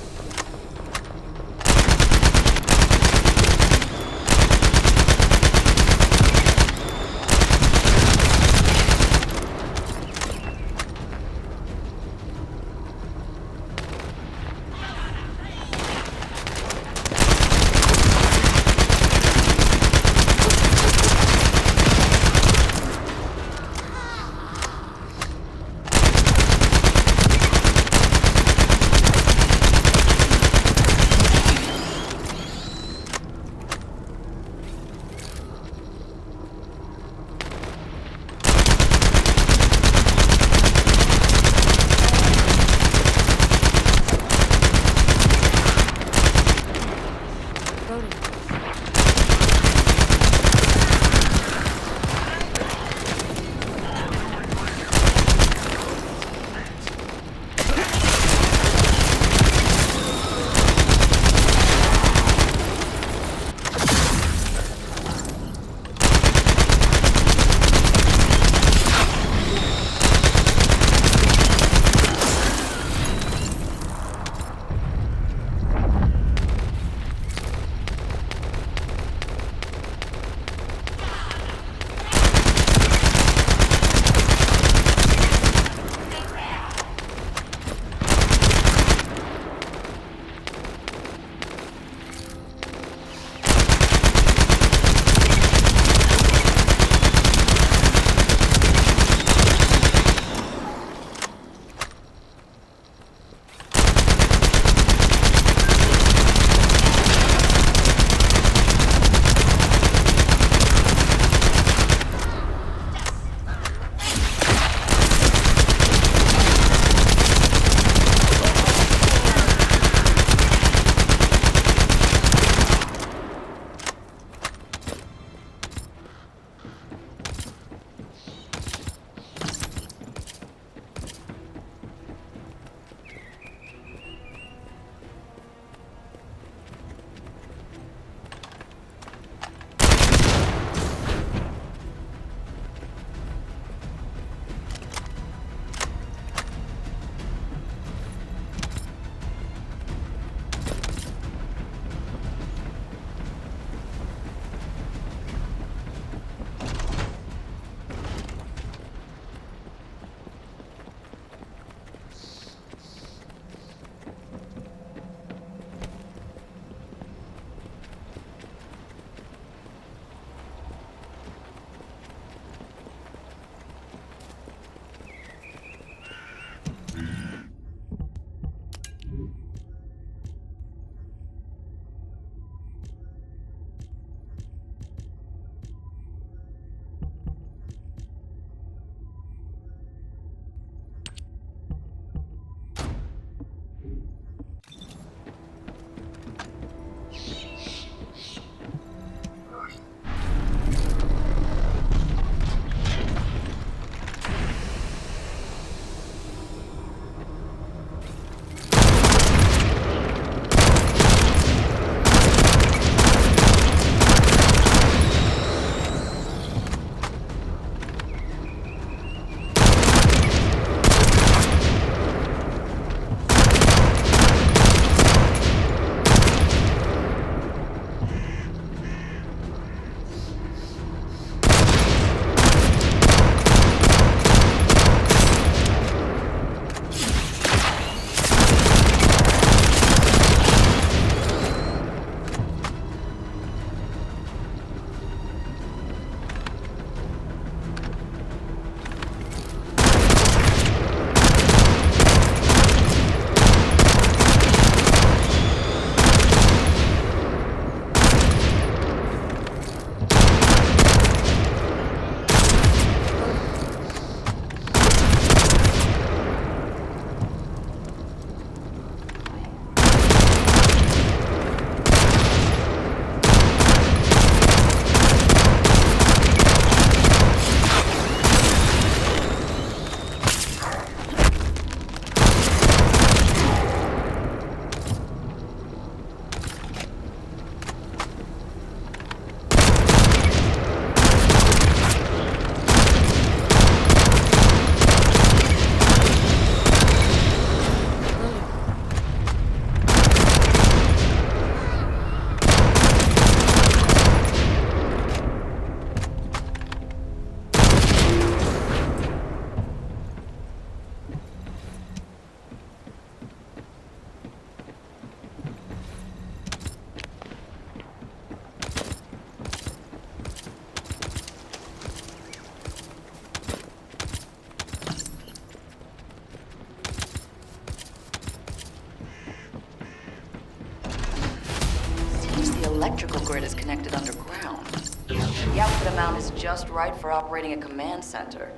electrical grid is connected underground. The output amount is just right for operating a command center.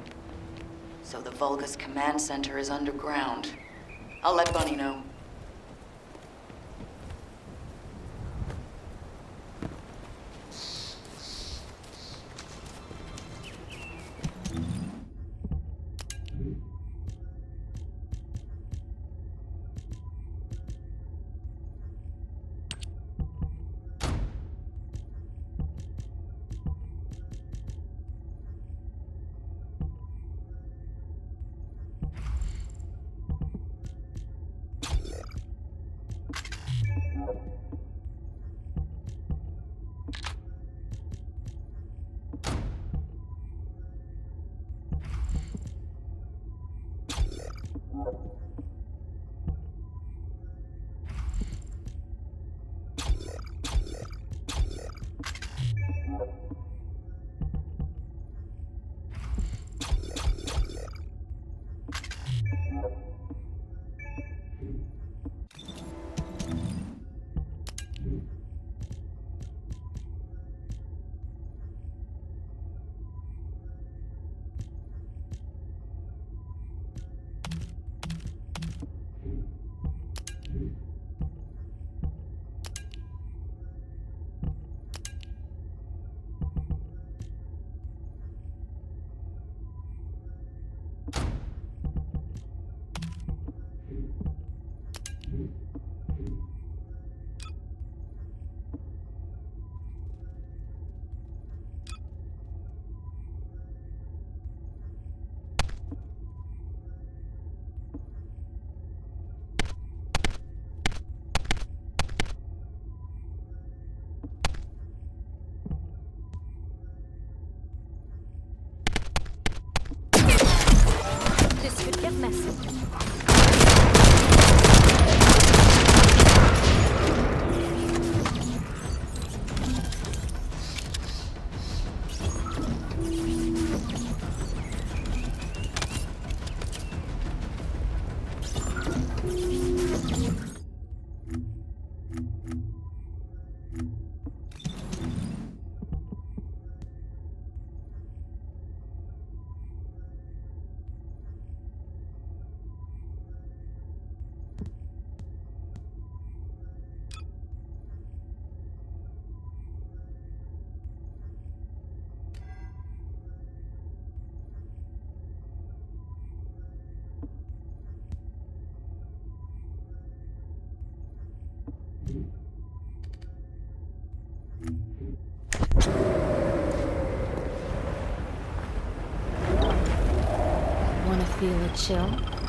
So the Vulgus command center is underground. I'll let Bunny know. This could get messy. Wanna feel a chill?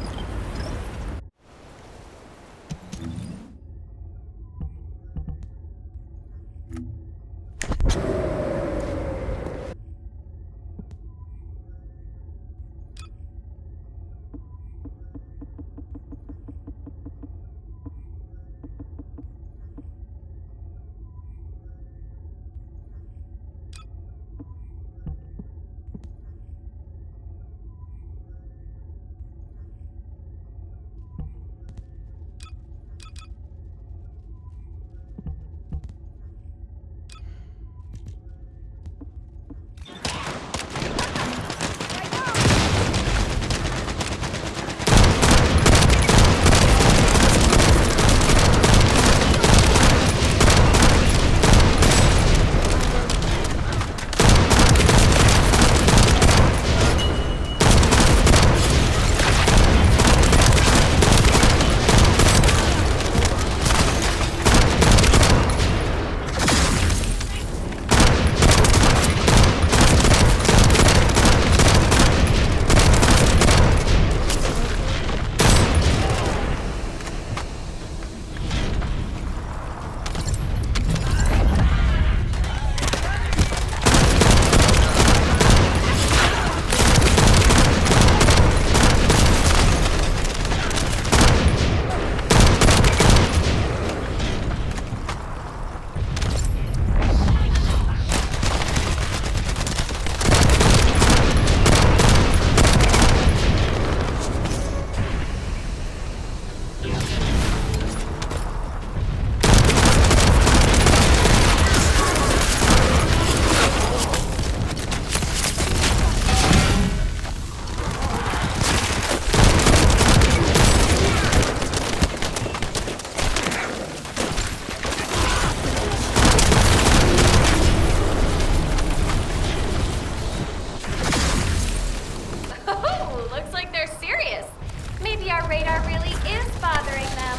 radar really is bothering them.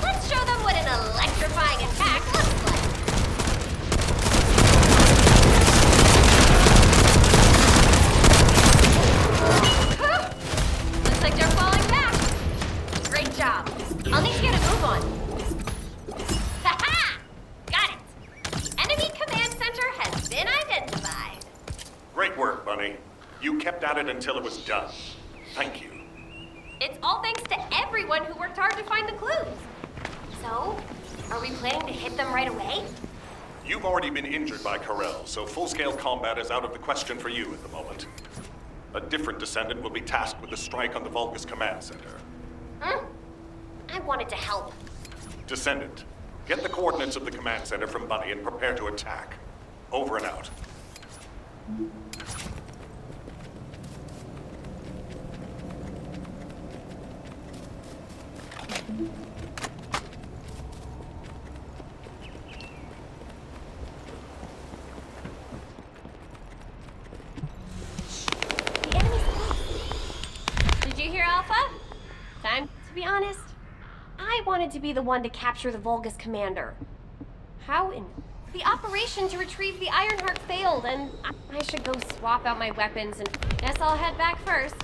Let's show them what an electrifying attack looks like. Looks like they're falling back. Great job. I'll need to get a move on. Ha-ha! Got it. The enemy command center has been identified. Great work, Bunny. You kept at it until it was done. Thank you. It's all thanks to everyone who worked hard to find the clues. So, are we planning to hit them right away? You've already been injured by Karel, so full-scale combat is out of the question for you at the moment. A different Descendant will be tasked with the strike on the Vulgus Command Center. I wanted to help. Descendant, get the coordinates of the Command Center from Bunny and prepare to attack. Over and out. The enemy's close. Did you hear Alpha? Time to be honest. I wanted to be the one to capture the Vulgus commander. How in... The operation to retrieve the Ironheart failed, and I should go swap out my weapons, and guess I'll head back first.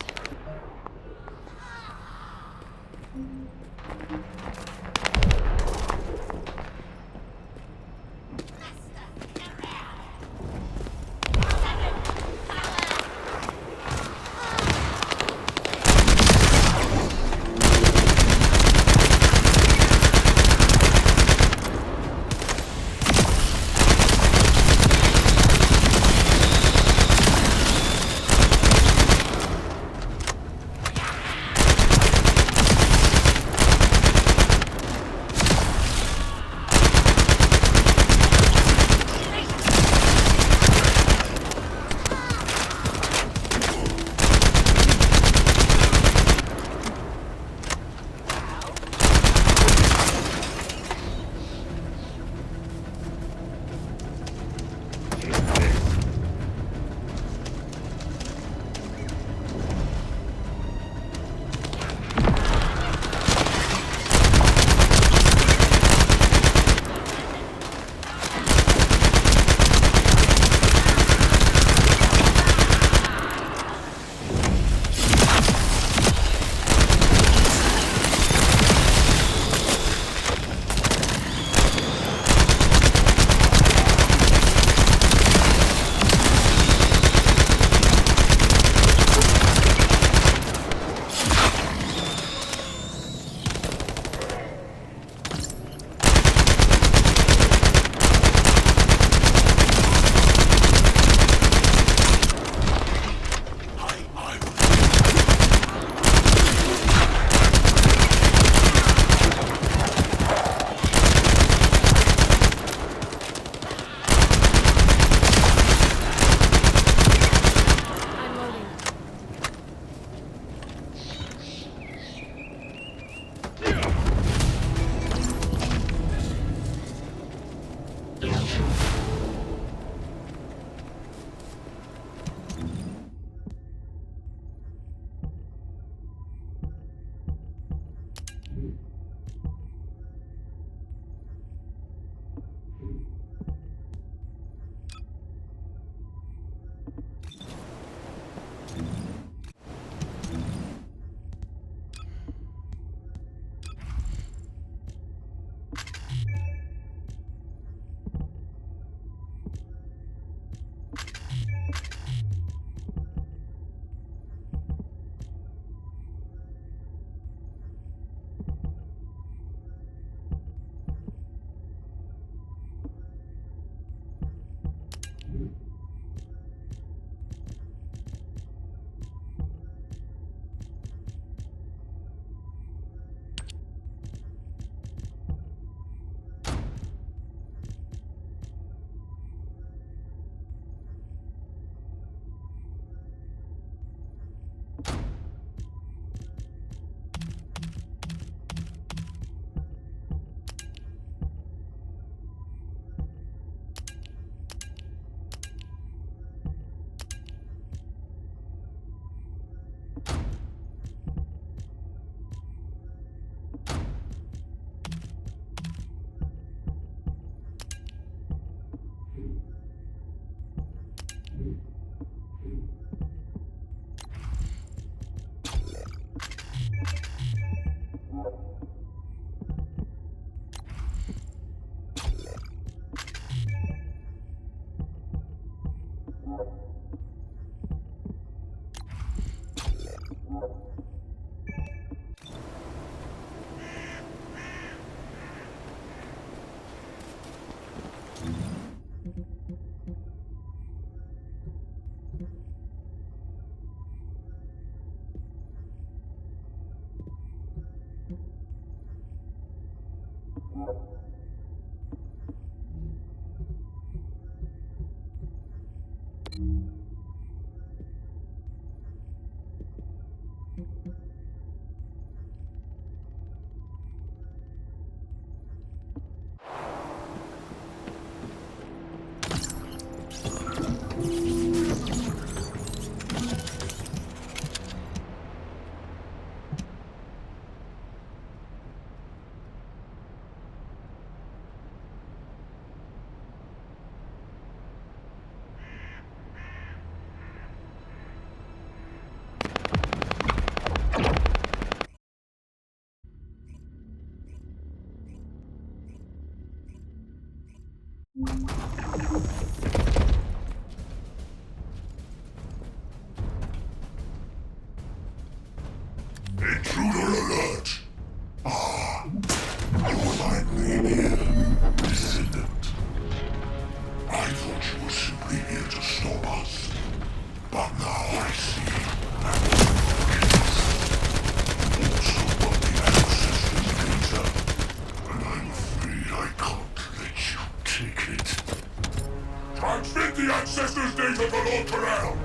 data for Lord Corral!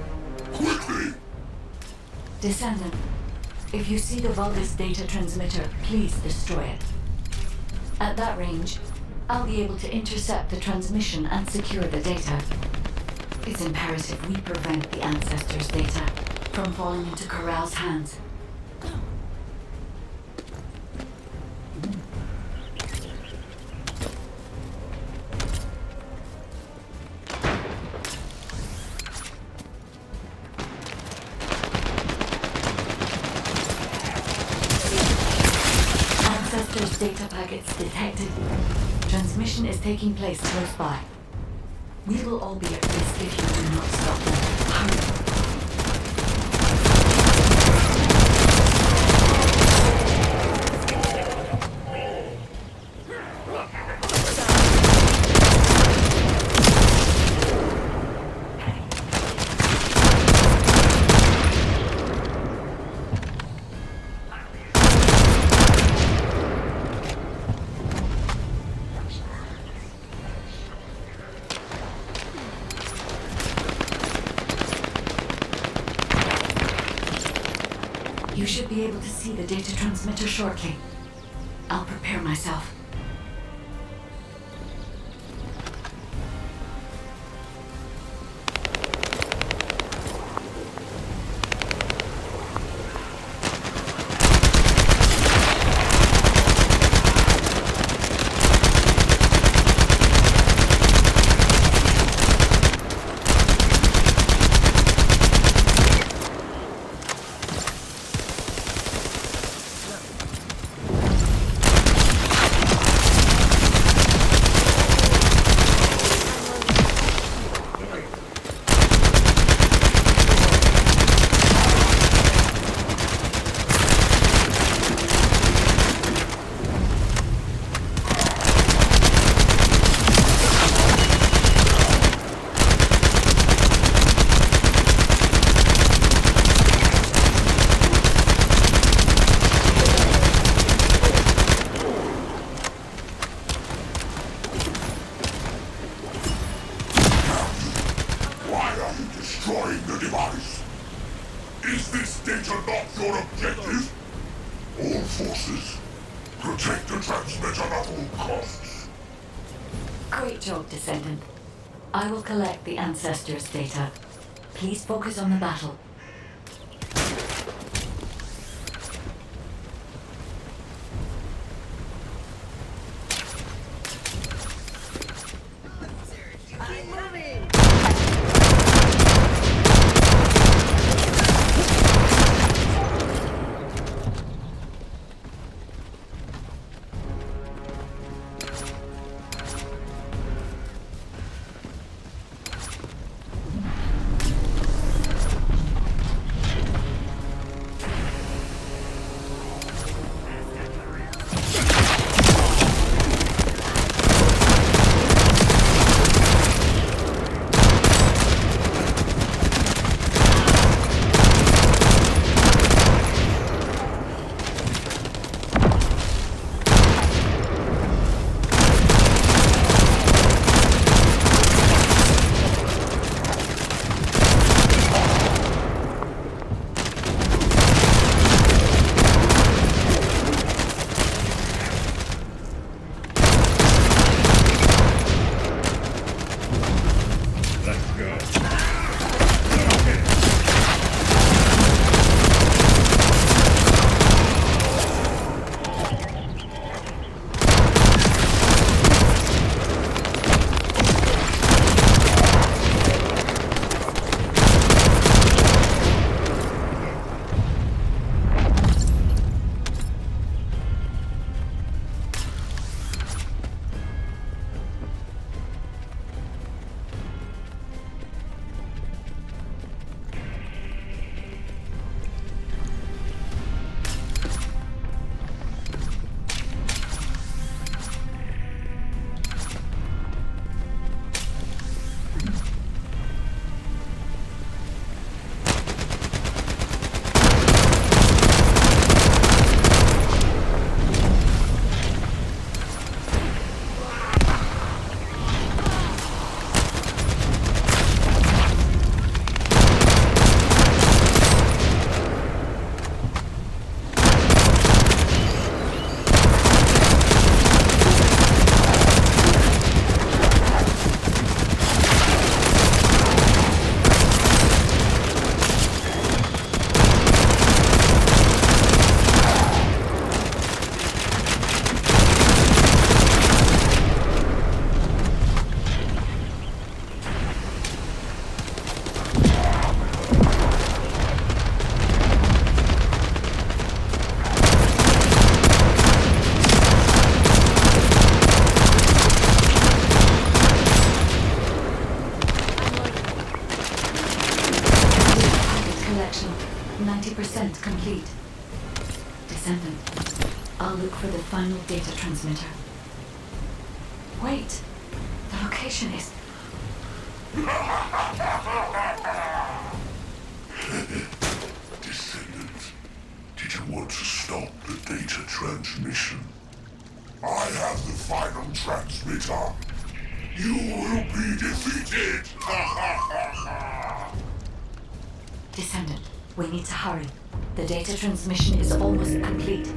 Quickly! Descendant, if you see the Vulgus data transmitter, please destroy it. At that range, I'll be able to intercept the transmission and secure the data. It's imperative we prevent the Ancestors' data from falling into Corral's hands. Ancestors' data packets detected. Transmission is taking place close by. We will all be at risk if you do not stop them. Hurry. You should be able to see the data transmitter shortly. I'll prepare myself. Destroying the device. Is this data not your objective? All forces, protect the transmitter at all costs. Great job, Descendant. I will collect the Ancestors' data. Please focus on the battle. I'll look for the final data transmitter. Wait, the location is... Descendant, did you want to stop the data transmission? I have the final transmitter. You will be defeated! Descendant, we need to hurry. The data transmission is almost complete.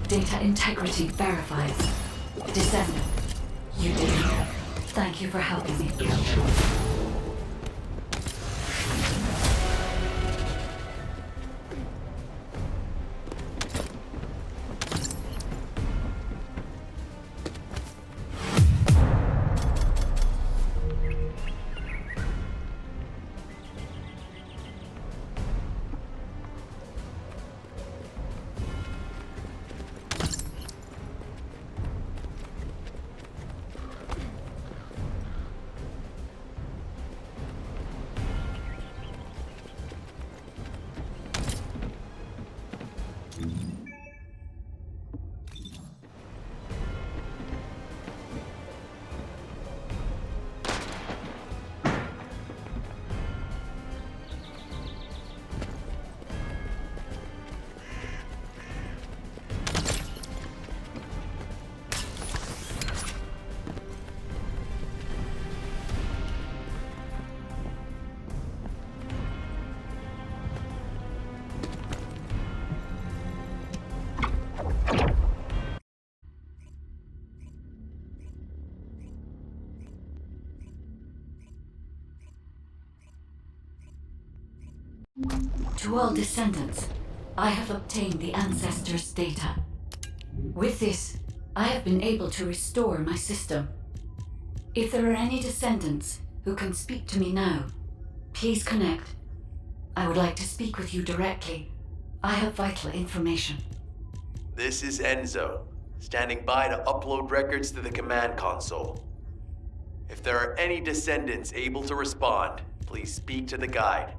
Data integrity verified. Descendant, you did it. Thank you for helping me. To all descendants, I have obtained the ancestors' data. With this, I have been able to restore my system. If there are any descendants who can speak to me now, please connect. I would like to speak with you directly. I have vital information. This is Enzo, standing by to upload records to the command console. If there are any descendants able to respond, please speak to the guide.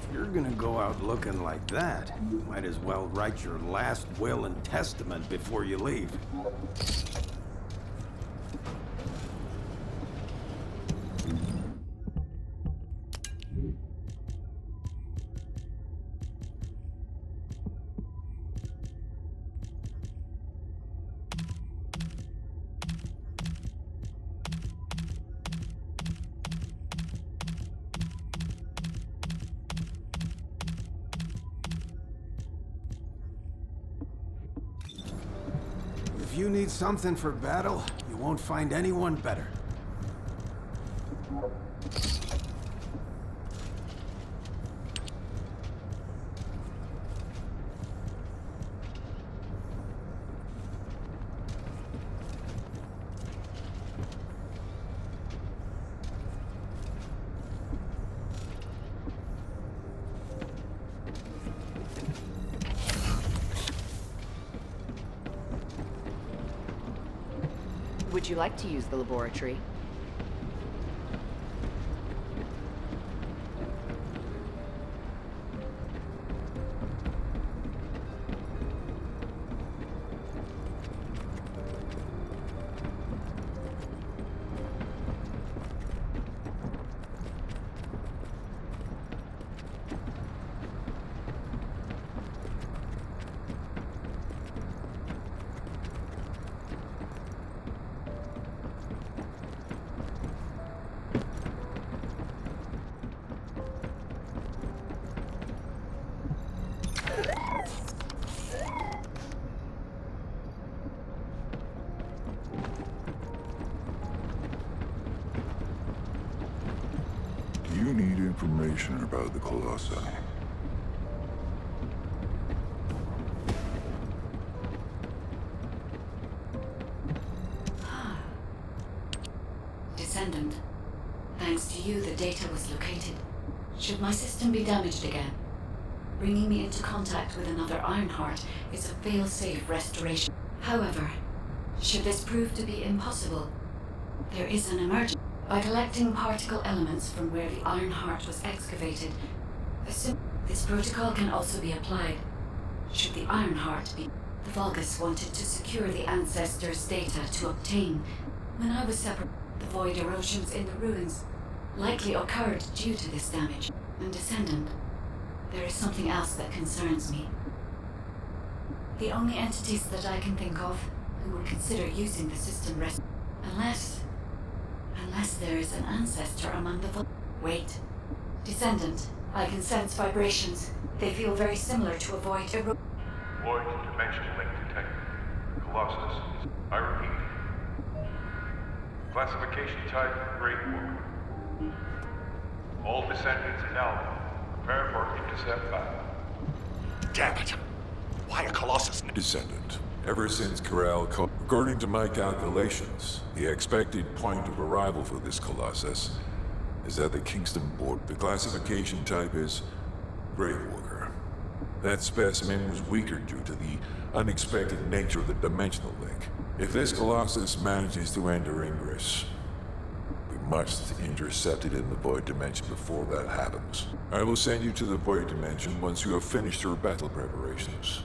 If you're gonna go out looking like that, you might as well write your last will and testament before you leave. If you need something for battle, you won't find anyone better. Would you like to use the laboratory? You need information about the Colossi. Descendant. Thanks to you, the data was located. Should my system be damaged again, bringing me into contact with another Ironheart is a fail-safe restoration. However, should this prove to be impossible, there is an emergency. By collecting particle elements from where the Ironheart was excavated, this protocol can also be applied. Should the Ironheart be... The Vulgus wanted to secure the ancestors' data to obtain. When I was separate, the void erosions in the ruins likely occurred due to this damage. And Descendant, there is something else that concerns me. The only entities that I can think of who would consider using the system Unless there is an ancestor among the Wait. Descendant, I can sense vibrations. They feel very similar to a void erosion. Void dimension link detected. Colossus. I repeat. Classification type, Great War. All descendants in Alpha. Prepare for intercept battle. Damn it! Why a Colossus? Descendant. Ever since according to my calculations, the expected point of arrival for this Colossus is at the Kingston port. The classification type is Gravewalker. That specimen was weaker due to the unexpected nature of the dimensional link. If this Colossus manages to enter Ingress, we must intercept it in the Void Dimension before that happens. I will send you to the Void Dimension once you have finished your battle preparations.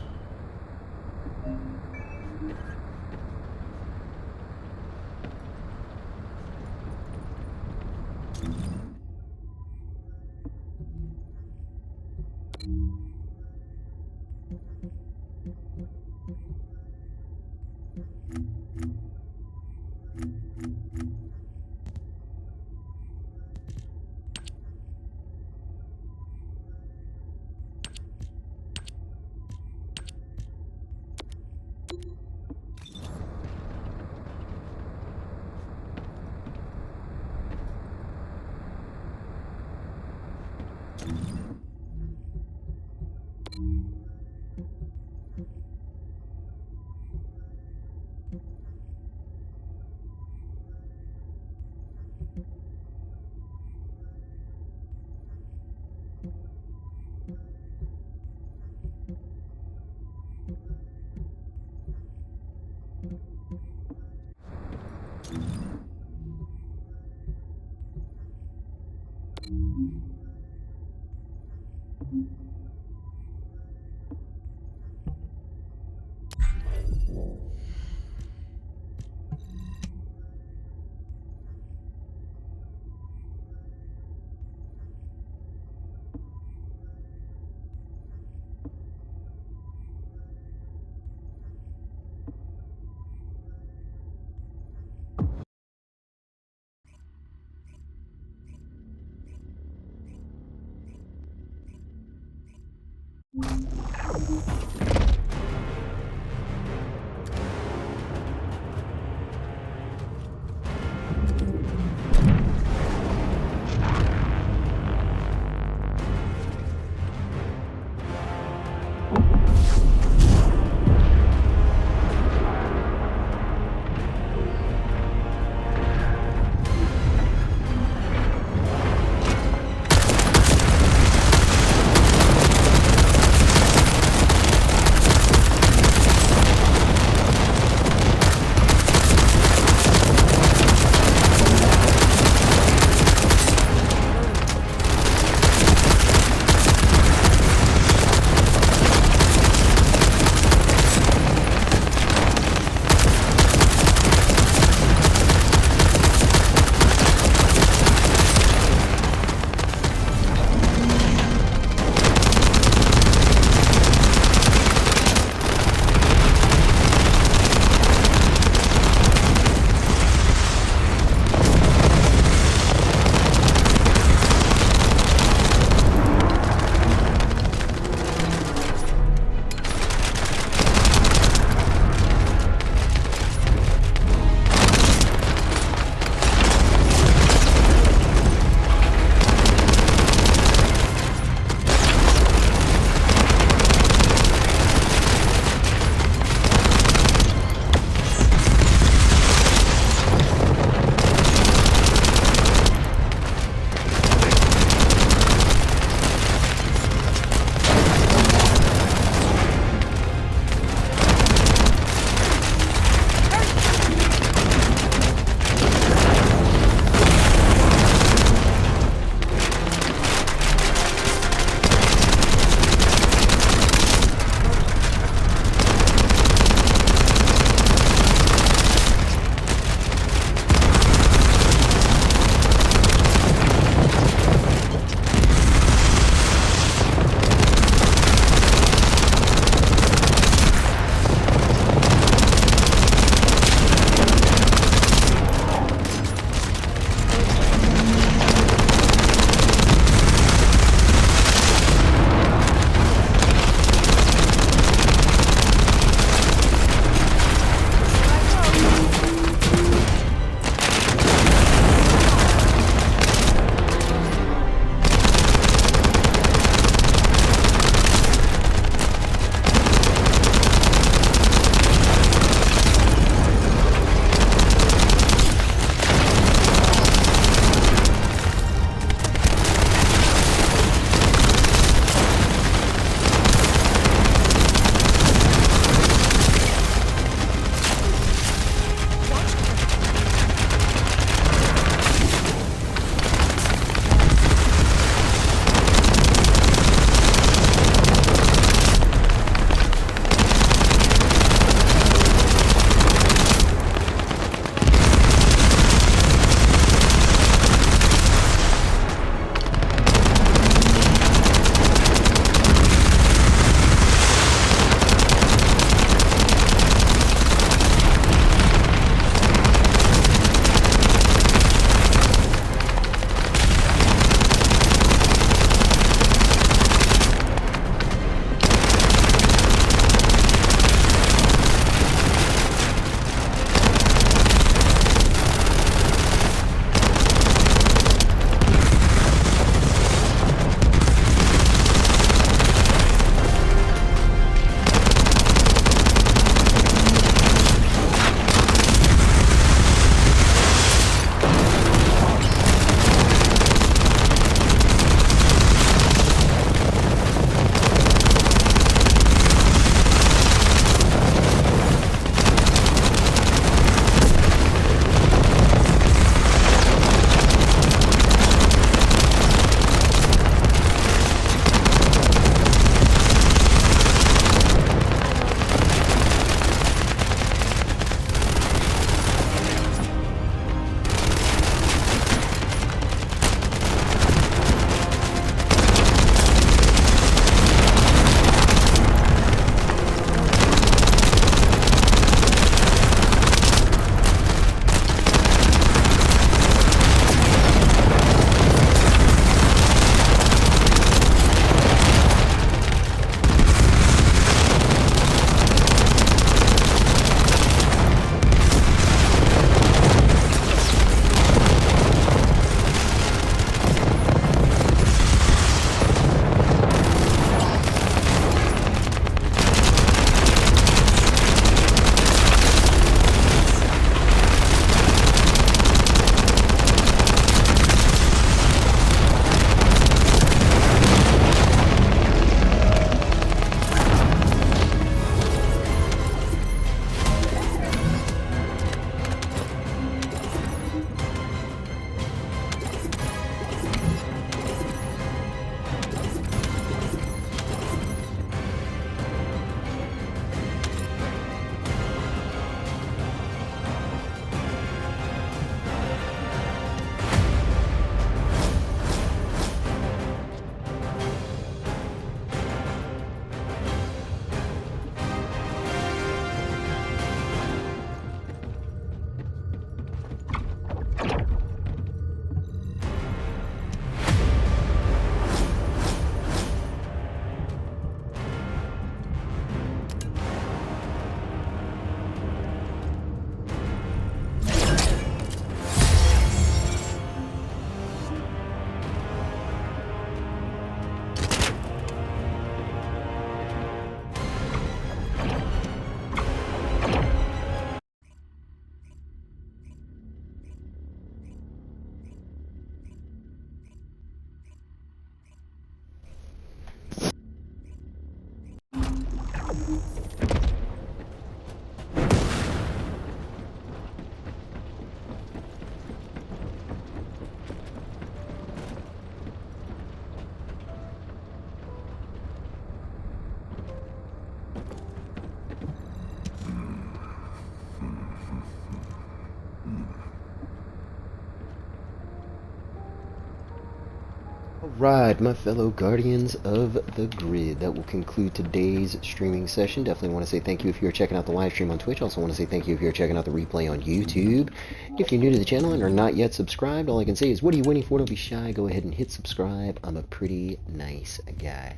Alright, my fellow guardians of the grid, that will conclude today's streaming session. Definitely want to say thank you if you're checking out the live stream on Twitch. Also want to say thank you if you're checking out the replay on YouTube. If you're new to the channel and are not yet subscribed, all I can say is, what are you waiting for? Don't be shy. Go ahead and hit subscribe. I'm a pretty nice guy.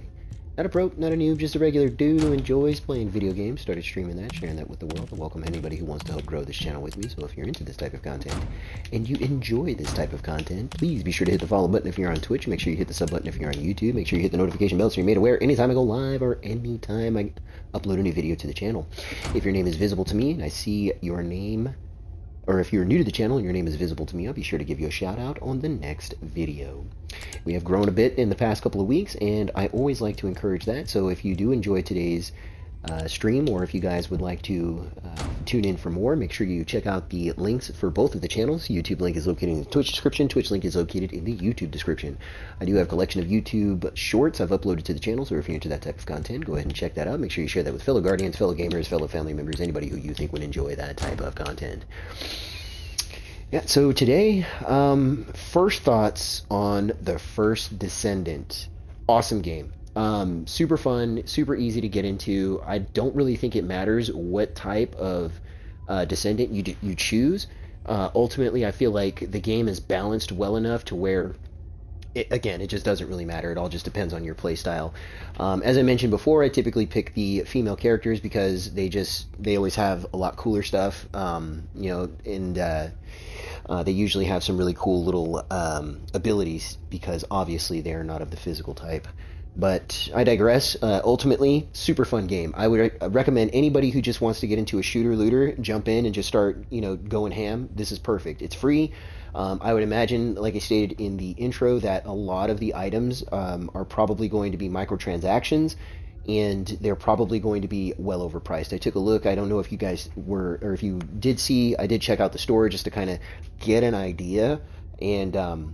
Not a pro, not a noob, just a regular dude who enjoys playing video games. Started streaming that, sharing that with the world. I welcome anybody who wants to help grow this channel with me. So if you're into this type of content and you enjoy this type of content, please be sure to hit the follow button if you're on Twitch. Make sure you hit the sub button if you're on YouTube. Make sure you hit the notification bell so you're made aware anytime I go live or anytime I upload a new video to the channel. If your name is visible to me and I see your name, or if you're new to the channel and your name is visible to me, I'll be sure to give you a shout out on the next video. We have grown a bit in the past couple of weeks, and I always like to encourage that. So if you do enjoy today's stream, or if you guys would like to tune in for more, make sure you check out the links for both of the channels. YouTube link is located in the Twitch description. Twitch link is located in the YouTube description. I do have a collection of YouTube shorts I've uploaded to the channel, so if you're into that type of content, go ahead and check that out. Make sure you share that with fellow guardians, fellow gamers, fellow family members, anybody who you think would enjoy that type of content. Yeah, so today, first thoughts on the first Descendant. Awesome game. Super fun, super easy to get into. I don't really think it matters what type of Descendant you choose. Ultimately, I feel like the game is balanced well enough to where, it just doesn't really matter. It all just depends on your playstyle. As I mentioned before, I typically pick the female characters because they always have a lot cooler stuff, they usually have some really cool little abilities because obviously they are not of the physical type. But I digress. Ultimately, super fun game. I would recommend anybody who just wants to get into a shooter-looter, jump in and just start, going ham. This is perfect. It's free. I would imagine, like I stated in the intro, that a lot of the items are probably going to be microtransactions, and they're probably going to be well overpriced. I took a look. I don't know if you guys were, or if you did see, I did check out the store just to kind of get an idea. And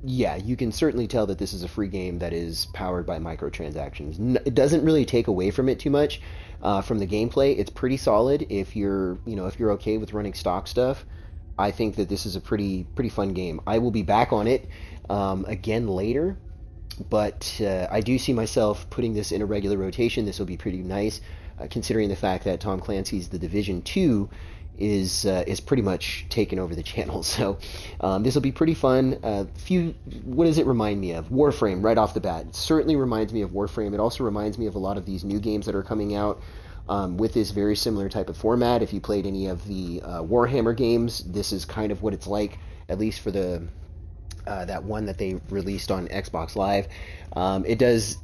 yeah, you can certainly tell that this is a free game that is powered by microtransactions. It doesn't really take away from it too much from the gameplay. It's pretty solid if you're, if you're okay with running stock stuff. I think that this is a pretty fun game. I will be back on it again later. But I do see myself putting this in a regular rotation. This will be pretty nice, considering the fact that Tom Clancy's The Division 2 is pretty much taken over the channel. So this will be pretty fun. What does it remind me of? Warframe right off the bat. It certainly reminds me of Warframe. It also reminds me of a lot of these new games that are coming out with this very similar type of format. If you played any of the Warhammer games, this is kind of what it's like, at least for the that one that they released on Xbox Live. It has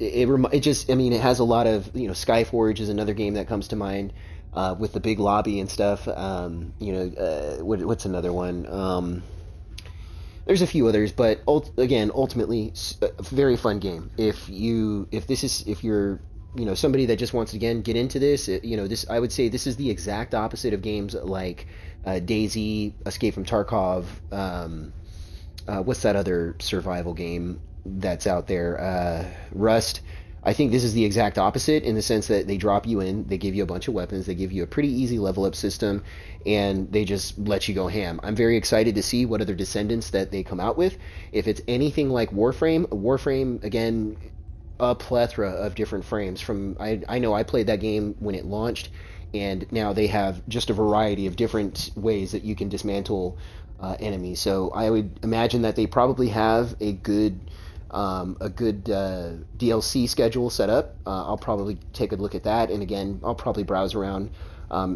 a lot of, Skyforge is another game that comes to mind with the big lobby and stuff. What's another one? There's a few others, but ultimately, a very fun game. If you're somebody that just wants to get into this, I would say this is the exact opposite of games like DayZ, Escape from Tarkov. What's that other survival game that's out there? Rust. I think this is the exact opposite in the sense that they drop you in, they give you a bunch of weapons, they give you a pretty easy level up system, and they just let you go ham. I'm very excited to see what other Descendants that they come out with. If it's anything like Warframe, again, a plethora of different frames. I know I played that game when it launched, and now they have just a variety of different ways that you can dismantle enemies. So I would imagine that they probably have a good DLC schedule set up. I'll probably take a look at that, and again, I'll probably browse around.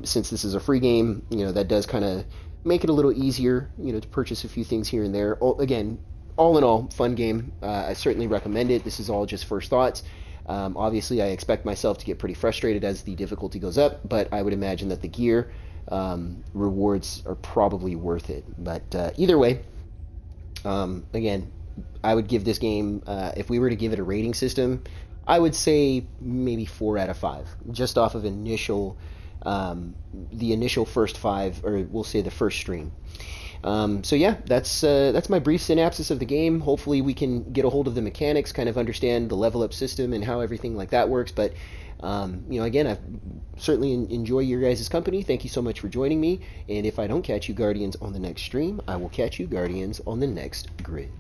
Since this is a free game, that does kind of make it a little easier, to purchase a few things here and there. Again, all in all, fun game. I certainly recommend it. This is all just first thoughts. Obviously, I expect myself to get pretty frustrated as the difficulty goes up, but I would imagine that the gear rewards are probably worth it. But either way, again, I would give this game, if we were to give it a rating system, I would say maybe 4 out of 5, just off of the initial first 5, or we'll say the first stream. So yeah, that's my brief synopsis of the game. Hopefully we can get a hold of the mechanics, kind of understand the level up system and how everything like that works. But again, I certainly enjoy your guys' company. Thank you so much for joining me. And if I don't catch you Guardians on the next stream, I will catch you Guardians on the next grid.